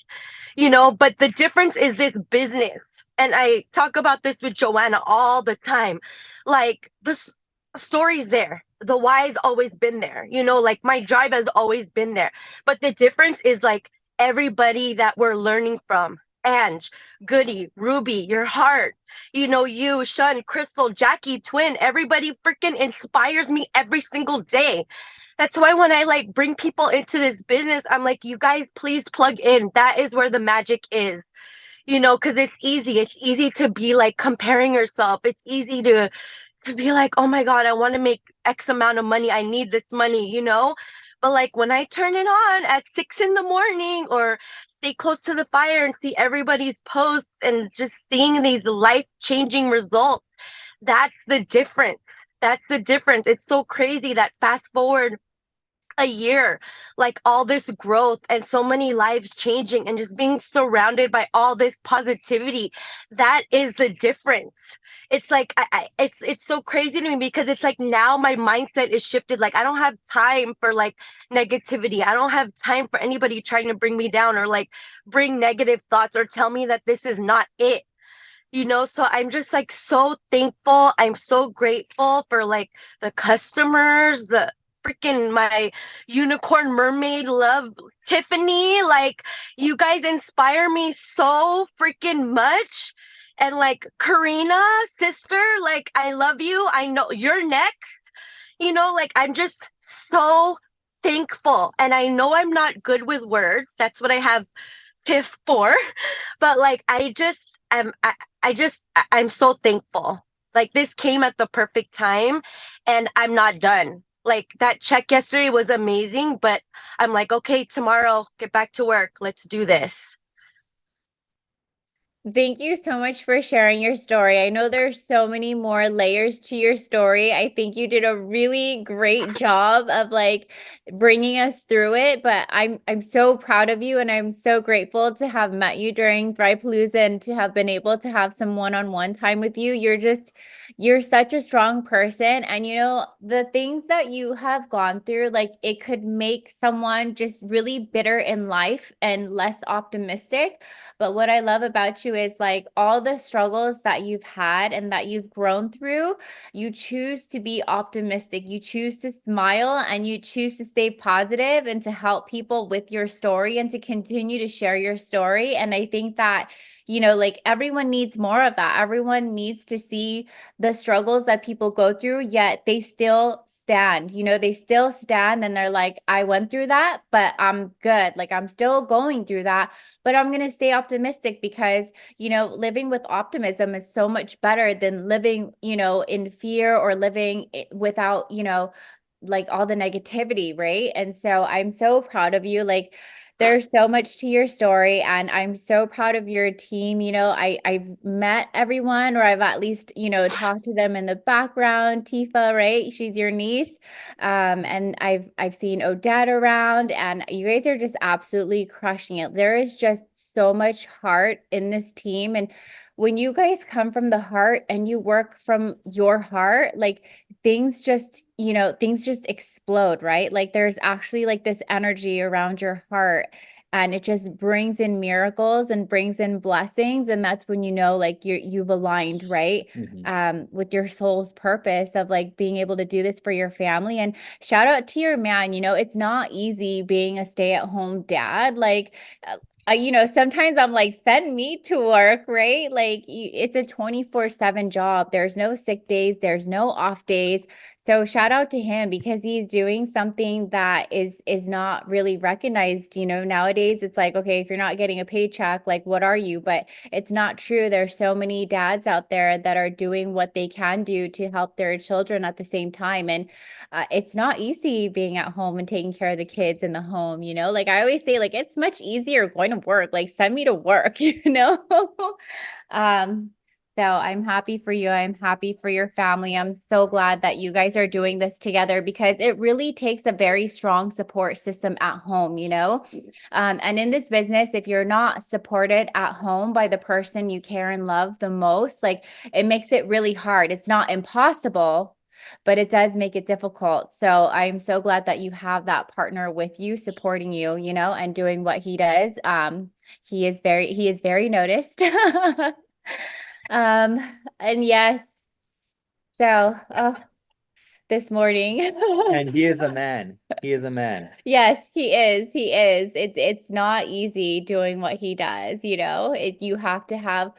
you know, but the difference is this business. And I talk about this with Joanna all the time. Like this story's there. The why's always been there, you know, like my drive has always been there. But the difference is like everybody that we're learning from. Ange, Goody, Ruby, your heart, you know, you, Shun, Crystal, Jackie, Twin, everybody freaking inspires me every single day. That's why when I like bring people into this business, I'm like, you guys, please plug in. That is where the magic is, you know, because it's easy. It's easy to be like comparing yourself. It's easy to be like, oh my God, I want to make X amount of money. I need this money, you know? But like when I turn it on at 6 in the morning or stay close to the fire and see everybody's posts and just seeing these life-changing results, that's the difference. That's the difference. It's so crazy that fast forward a year, like all this growth and so many lives changing and just being surrounded by all this positivity, that is the difference. It's like it's so crazy to me because it's like now my mindset is shifted. Like I don't have time for like negativity. I don't have time for anybody trying to bring me down or like bring negative thoughts or tell me that this is not it, you know. So I'm just like so thankful. I'm so grateful for like the customers, the freaking my unicorn mermaid love, Tiffany. Like you guys inspire me so freaking much. And like Karina, sister, like I love you. I know you're next, you know, like I'm just so thankful. And I know I'm not good with words. That's what I have Tiff for. But like I'm so thankful. Like this came at the perfect time and I'm not done. Like that check yesterday was amazing, but I'm like, okay, tomorrow, get back to work. Let's do this. Thank you so much for sharing your story. I know there's so many more layers to your story. I think you did a really great job of like bringing us through it, but I'm so proud of you and I'm so grateful to have met you during Thrivepalooza and to have been able to have some one-on-one time with you. You're such a strong person, and you know, the things that you have gone through, like it could make someone just really bitter in life and less optimistic. But what I love about you is like all the struggles that you've had and that you've grown through, you choose to be optimistic. You choose to smile and you choose to stay positive and to help people with your story and to continue to share your story. And I think that, you know, like everyone needs more of that. Everyone needs to see the struggles that people go through, yet they still stand, you know, they still stand and they're like, I went through that, but I'm good. Like I'm still going through that, but I'm going to stay optimistic because, you know, living with optimism is so much better than living, you know, in fear or living without, you know, like all the negativity, right? And so I'm so proud of you. Like there's so much to your story, and I'm so proud of your team. You know, I've met everyone, or I've at least, you know, talked to them in the background. Tifa, right? She's your niece. And I've seen Odette around, and you guys are just absolutely crushing it. There is just so much heart in this team. And when you guys come from the heart and you work from your heart, like things just, you know, things just explode, right? Like there's actually like this energy around your heart, and it just brings in miracles and brings in blessings. And that's when you know, like you've aligned, right? With your soul's purpose of like being able to do this for your family. And shout out to your man. You know, it's not easy being a stay-at-home dad. Like, you know, sometimes I'm like, send me to work, right? Like, it's a 24/7 job. There's no sick days, there's no off days. So shout out to him, because he's doing something that is not really recognized. You know, nowadays it's like, okay, if you're not getting a paycheck, like what are you? But it's not true. There's so many dads out there that are doing what they can do to help their children at the same time. And it's not easy being at home and taking care of the kids in the home, you know? Like I always say, like it's much easier going to work. Like send me to work, you know? um so I'm happy for you. I'm happy for your family. I'm so glad that you guys are doing this together, because it really takes a very strong support system at home, you know? And in this business, if you're not supported at home by the person you care and love the most, like it makes it really hard. It's not impossible, but it does make it difficult. So I'm so glad that you have that partner with you, supporting you, you know, and doing what he does. He is very noticed. And yes, so this morning. And he is a man. He is a man. Yes, he is. He is. It's not easy doing what he does, you know. You have to have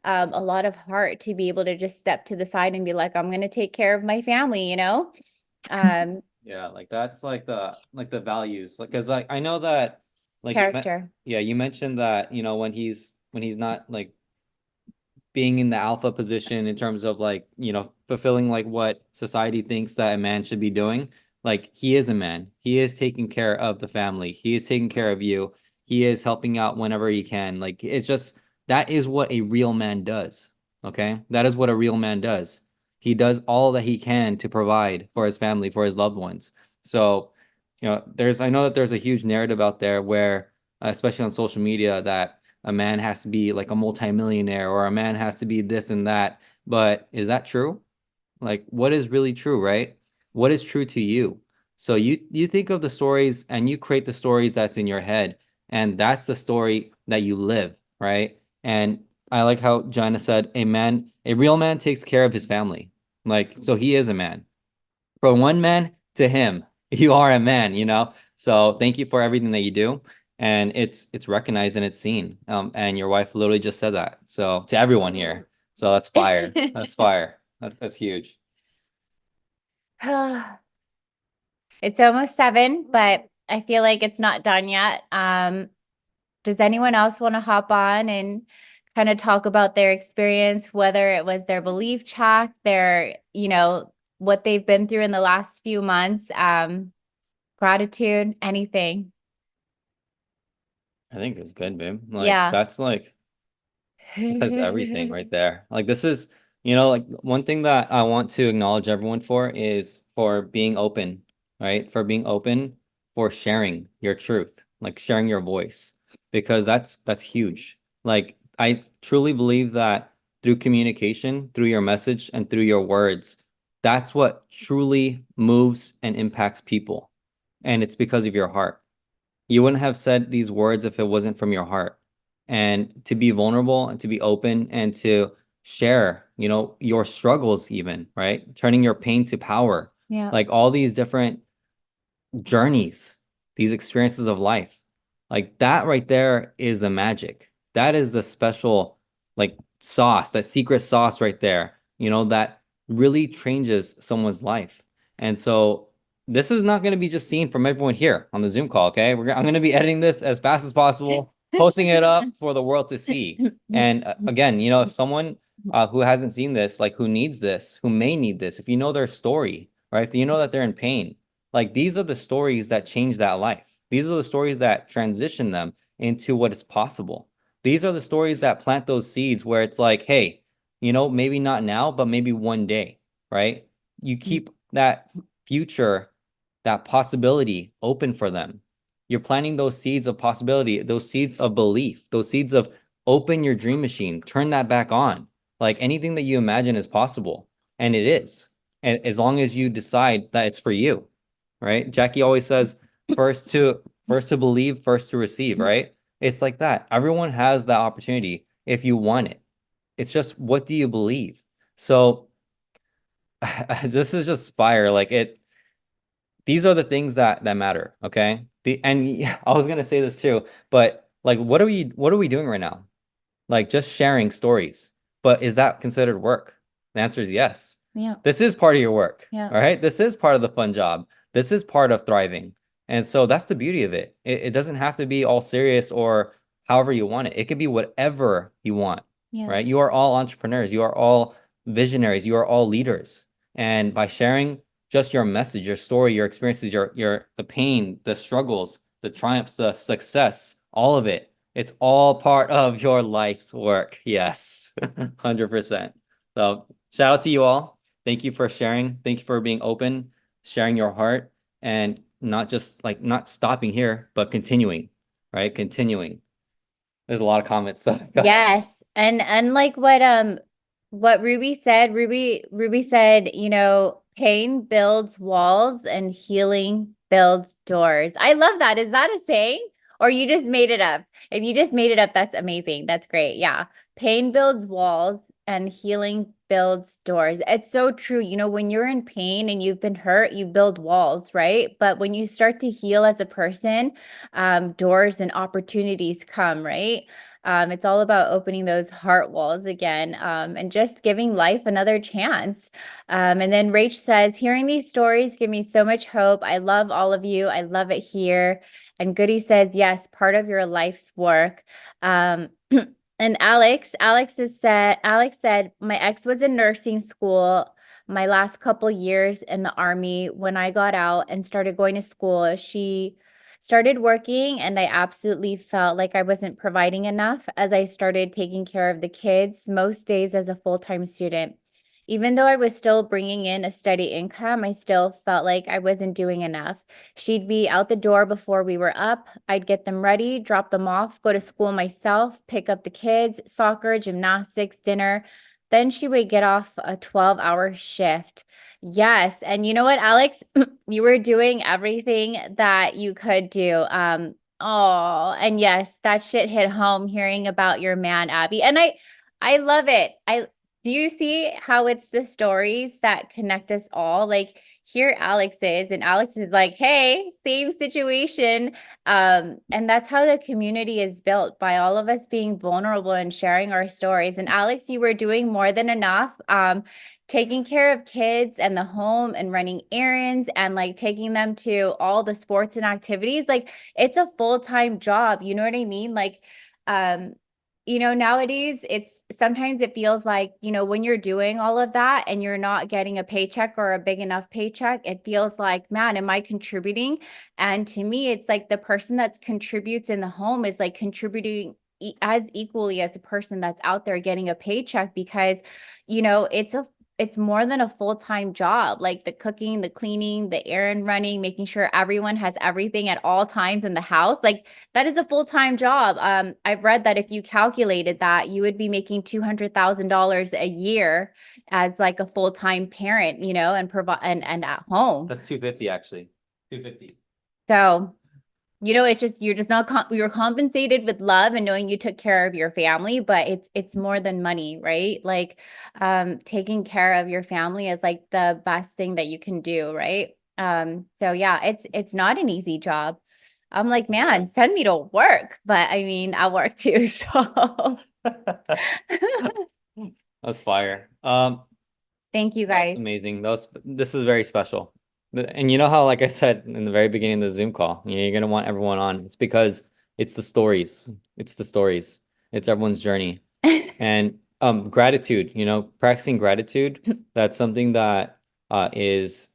a lot of heart to be able to just step to the side and be like, I'm gonna take care of my family, you know. Yeah, like that's like the values. Like, cause like I know that like Character. yeah, you mentioned that, you know, when he's not like being in the alpha position in terms of like, you know, fulfilling like what society thinks that a man should be doing. Like he is a man. He is taking care of the family. He is taking care of you. He is helping out whenever he can. Like it's just that is what a real man does. Okay? That is what a real man does. He does all that he can to provide for his family, for his loved ones. So, you know, I know that there's a huge narrative out there where, especially on social media, that a man has to be like a multimillionaire or a man has to be this and that. But is that true? Like, what is really true, right? What is true to you? So you think of the stories and you create the stories that's in your head, and that's the story that you live, right? And I like how Joanna said, a real man takes care of his family. Like, so he is a man. From one man to him, you are a man, you know? So thank you for everything that you do. And it's recognized and it's seen. And your wife literally just said that. So to everyone here. So that's fire. That's fire. That's huge. It's almost 7, but I feel like it's not done yet. Does anyone else want to hop on and kind of talk about their experience, whether it was their belief check, their, you know, what they've been through in the last few months, gratitude, anything? I think it's good, babe. Like Yeah. that's everything right there. Like this is, you know, like one thing that I want to acknowledge everyone for is for being open, right? For being open, for sharing your truth, like sharing your voice, because that's huge. Like I truly believe that through communication, through your message and through your words, that's what truly moves and impacts people. And it's because of your heart. You wouldn't have said these words if it wasn't from your heart. And to be vulnerable and to be open and to share, you know, your struggles even, right? Turning your pain to power. Yeah. Like all these different journeys, these experiences of life. Like that right there is the magic. That is the special like sauce, that secret sauce right there, you know, that really changes someone's life. And so this is not going to be just seen from everyone here on the Zoom call, okay? I'm going to be editing this as fast as possible, posting it up for the world to see. And again, you know, if someone who hasn't seen this, like who needs this, who may need this, if you know their story, right? If you know that they're in pain, Like these are the stories that change that life. These are the stories that transition them into what is possible. These are the stories that plant those seeds where it's like, hey, maybe not now, but maybe one day, right? You keep that future, that possibility open for them. You're planting those seeds of possibility, those seeds of belief, those seeds of open your dream machine, turn that back on. Like anything that you imagine is possible, and it is. And as long as you decide that it's for you, right? Jackie always says, first to believe, first to receive, right? It's like that. Everyone has that opportunity if you want it. It's just what do you believe? So this is just fire. These are the things that matter, okay? And I was gonna say this too, but like what are we doing right now? Like just sharing stories. But is that considered work? The answer is yes. Yeah. This is part of your work. Yeah. All right. This is part of the fun job. This is part of thriving. And so that's the beauty of it. It doesn't have to be all serious or however you want it. It could be whatever you want. Yeah. Right. You are all entrepreneurs. You are all visionaries. You are all leaders. And by sharing just your message, your story, your experiences, your the pain, the struggles, the triumphs, the success, all of it. It's all part of your life's work. Yes, 100%. So shout out to you all. Thank you for sharing. Thank you for being open, sharing your heart, and not just like not stopping here, but continuing, right? Continuing. There's a lot of comments. Yes. And unlike what Ruby said, Ruby said, pain builds walls and healing builds doors. I love that. Is that a saying? Or you just made it up? If you just made it up, that's amazing. That's great. Yeah. Pain builds walls and healing builds doors. It's so true. When you're in pain and you've been hurt, you build walls, right? But when you start to heal as a person, doors and opportunities come, right? It's all about opening those heart walls again, and just giving life another chance. And then Rach says, hearing these stories give me so much hope. I love all of you. I love it here. And Goody says, yes, part of your life's work. And Alex said, my ex was in nursing school my last couple years in the army. When I got out and started going to school, she started working, and I absolutely felt like I wasn't providing enough as I started taking care of the kids most days as a full-time student. Even though I was still bringing in a steady income, I still felt like I wasn't doing enough. She'd be out the door before we were up. I'd get them ready, drop them off, go to school myself, pick up the kids, soccer, gymnastics, dinner. Then she would get off a 12-hour shift. Yes. And you know what, Alex? You were doing everything that you could do. Oh, and yes, that shit hit home hearing about your man, Abby. And I love it. Do you see how it's the stories that connect us all? Like here Alex is, and Alex is like, hey, same situation. And that's how the community is built, by all of us being vulnerable and sharing our stories. And Alex, you were doing more than enough. Taking care of kids and the home and running errands and like taking them to all the sports and activities. Like it's a full-time job. You know what I mean? Like, nowadays sometimes it feels like, when you're doing all of that and you're not getting a paycheck or a big enough paycheck, it feels like, man, am I contributing? And to me, it's like the person that contributes in the home is like contributing as equally as the person that's out there getting a paycheck, because, it's more than a full-time job, like the cooking, the cleaning, the errand running, making sure everyone has everything at all times in the house. Like that is a full-time job. I've read that if you calculated that, you would be making $200,000 a year as like a full-time parent, and provide and at home. That's 250 actually. 250. So it's just you're compensated with love and knowing you took care of your family, but it's more than money, right? Like taking care of your family is like the best thing that you can do, right? So yeah, it's not an easy job. I'm like, man, send me to work, but I mean, I work too, so That's fire. thank you guys. Amazing. This is very special. And you know how, like I said in the very beginning of the Zoom call, you're gonna want everyone on. It's because it's the stories. It's the stories. It's everyone's journey. And gratitude, practicing gratitude, that's something that is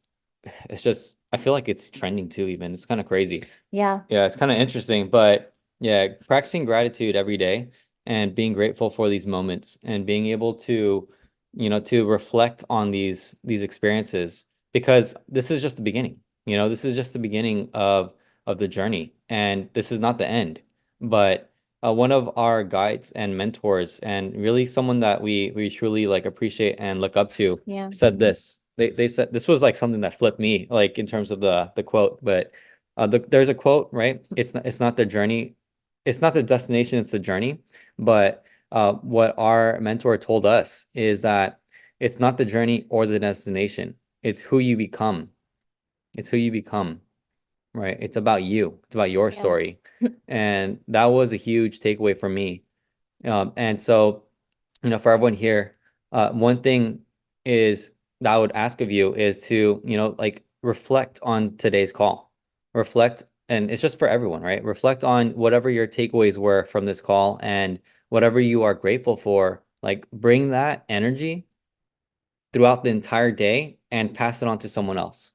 it's just, I feel like it's trending too, even. It's kind of crazy. Yeah. Yeah, it's kind of interesting, but yeah, practicing gratitude every day and being grateful for these moments and being able to, to reflect on these experiences because this is just the beginning. This is just the beginning of the journey, and this is not the end. But one of our guides and mentors, and really someone that we truly like appreciate and look up to, Yeah. said this. They said this was like something that flipped me, like in terms of the quote, but. There's a quote, right? It's not the journey, it's not the destination, it's the journey. But what our mentor told us is that it's not the journey or the destination. It's who you become. It's who you become, right? It's about you. It's about your Yeah. story. And that was a huge takeaway for me. And so, for everyone here, one thing is that I would ask of you is to, like reflect on today's call. Reflect, and it's just for everyone, right? Reflect on whatever your takeaways were from this call and whatever you are grateful for. Like bring that energy throughout the entire day and pass it on to someone else.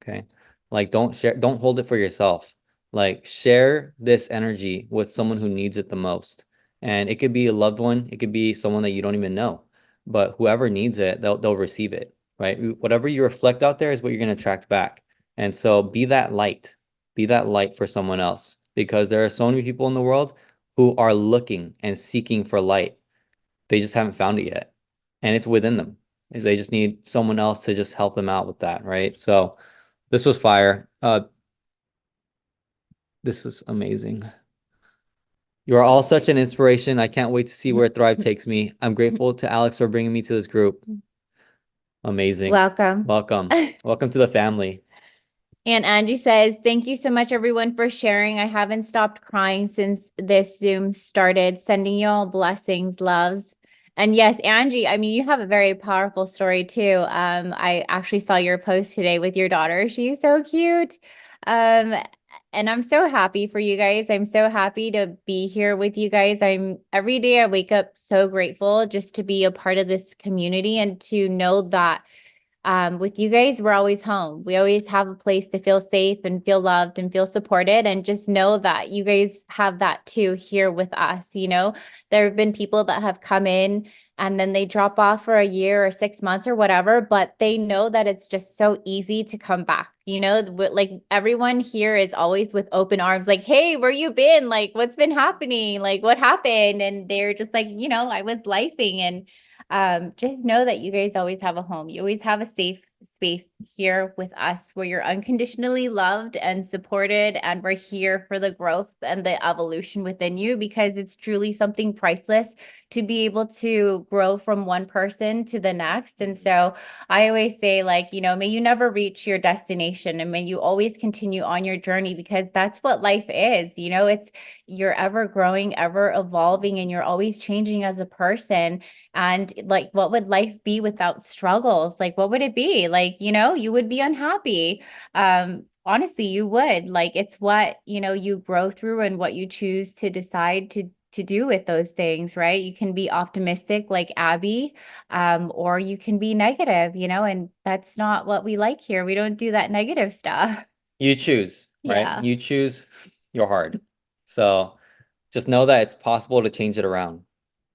Okay. Like don't hold it for yourself. Like share this energy with someone who needs it the most. And it could be a loved one, it could be someone that you don't even know. But whoever needs it, they'll receive it, right? Whatever you reflect out there is what you're going to attract back. And so be that light. Be that light for someone else because there are so many people in the world who are looking and seeking for light. They just haven't found it yet. And it's within them. They just need someone else to just help them out with that, right? So this was fire. This was amazing. You are all such an inspiration. I can't wait to see where Thrive takes me. I'm grateful to Alex for bringing me to this group. Amazing. Welcome. Welcome. Welcome to the family. And Angie says, thank you so much, everyone, for sharing. I haven't stopped crying since this Zoom started. Sending you all blessings, loves. And yes, Angie, I mean, you have a very powerful story too. I actually saw your post today with your daughter. She's so cute. And I'm so happy for you guys. I'm so happy to be here with you guys. Every day I wake up so grateful just to be a part of this community and to know that with you guys, we're always home. We always have a place to feel safe and feel loved and feel supported. And just know that you guys have that too here with us. There have been people that have come in and then they drop off for a year or 6 months or whatever, but they know that it's just so easy to come back. Like everyone here is always with open arms, like, hey, where you been? Like, what's been happening? Like, what happened? And they're just like, I was lifing. And just know that you guys always have a home. You always have a safe space here with us where you're unconditionally loved and supported, and we're here for the growth and the evolution within you because it's truly something priceless to be able to grow from one person to the next. And so I always say, like, may you never reach your destination and may you always continue on your journey because that's what life is. It's you're ever growing, ever evolving, and you're always changing as a person. And like, what would life be without struggles? Like, what would it be? Like, you would be unhappy. Honestly, you would. Like, it's what, you grow through and what you choose to decide to do with those things, right? You can be optimistic like Abby, or you can be negative, and that's not what we like here. We don't do that negative stuff. You choose, right? Yeah. You choose your heart. So just know that it's possible to change it around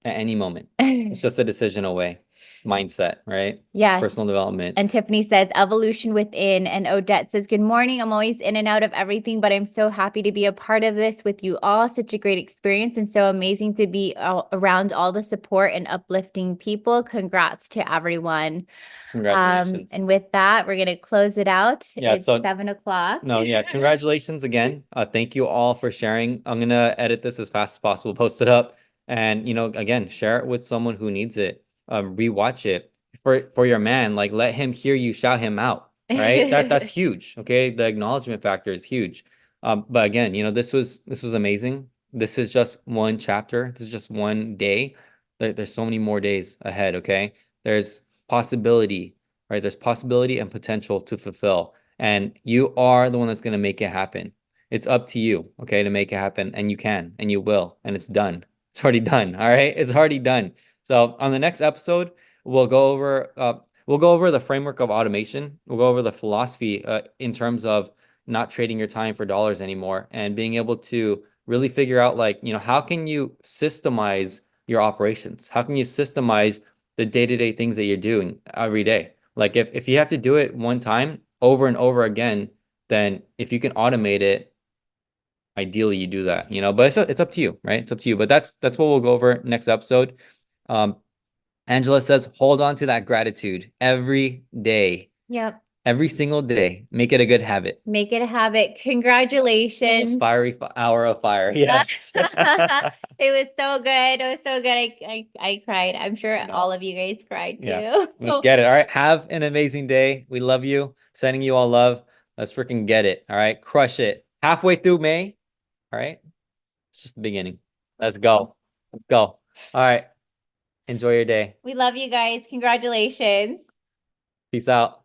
at any moment. It's just a decision away. Mindset, right? Yeah. Personal development. And Tiffany says evolution within. And Odette says, good morning. I'm always in and out of everything, but I'm so happy to be a part of this with you all. Such a great experience and so amazing to be around all the support and uplifting people. Congrats to everyone. Congratulations. And with that, we're going to close it out. Yeah, It's 7:00. No, yeah, congratulations again. Thank you all for sharing. I'm gonna edit this as fast as possible, post it up, and again, share it with someone who needs it. Rewatch it for your man. Like, let him hear you shout him out. Right? That's huge. Okay, the acknowledgement factor is huge. But again, this was amazing. This is just one chapter. This is just one day. There's so many more days ahead. Okay, there's possibility, right? There's possibility and potential to fulfill. And you are the one that's going to make it happen. It's up to you, okay, to make it happen. And you can, and you will, and it's done. It's already done. All right. It's already done. So on the next episode, we'll go over We'll go over the framework of automation. We'll go over the philosophy in terms of not trading your time for dollars anymore and being able to really figure out, like, how can you systemize your operations? How can you systemize the day-to-day things that you're doing every day? Like if you have to do it one time over and over again, then if you can automate it, ideally you do that, but it's up to you, right? It's up to you. But that's what we'll go over next episode. Angela says, hold on to that gratitude every day. Yep. Every single day. Make it a good habit. Make it a habit. Congratulations. Fiery hour of fire. Yes. It was so good. It was so good. I cried. I'm sure all of you guys cried too. Yeah. Let's get it. All right. Have an amazing day. We love you. Sending you all love. Let's freaking get it. All right. Crush it. Halfway through May. All right. It's just the beginning. Let's go. Let's go. All right. Enjoy your day. We love you guys. Congratulations. Peace out.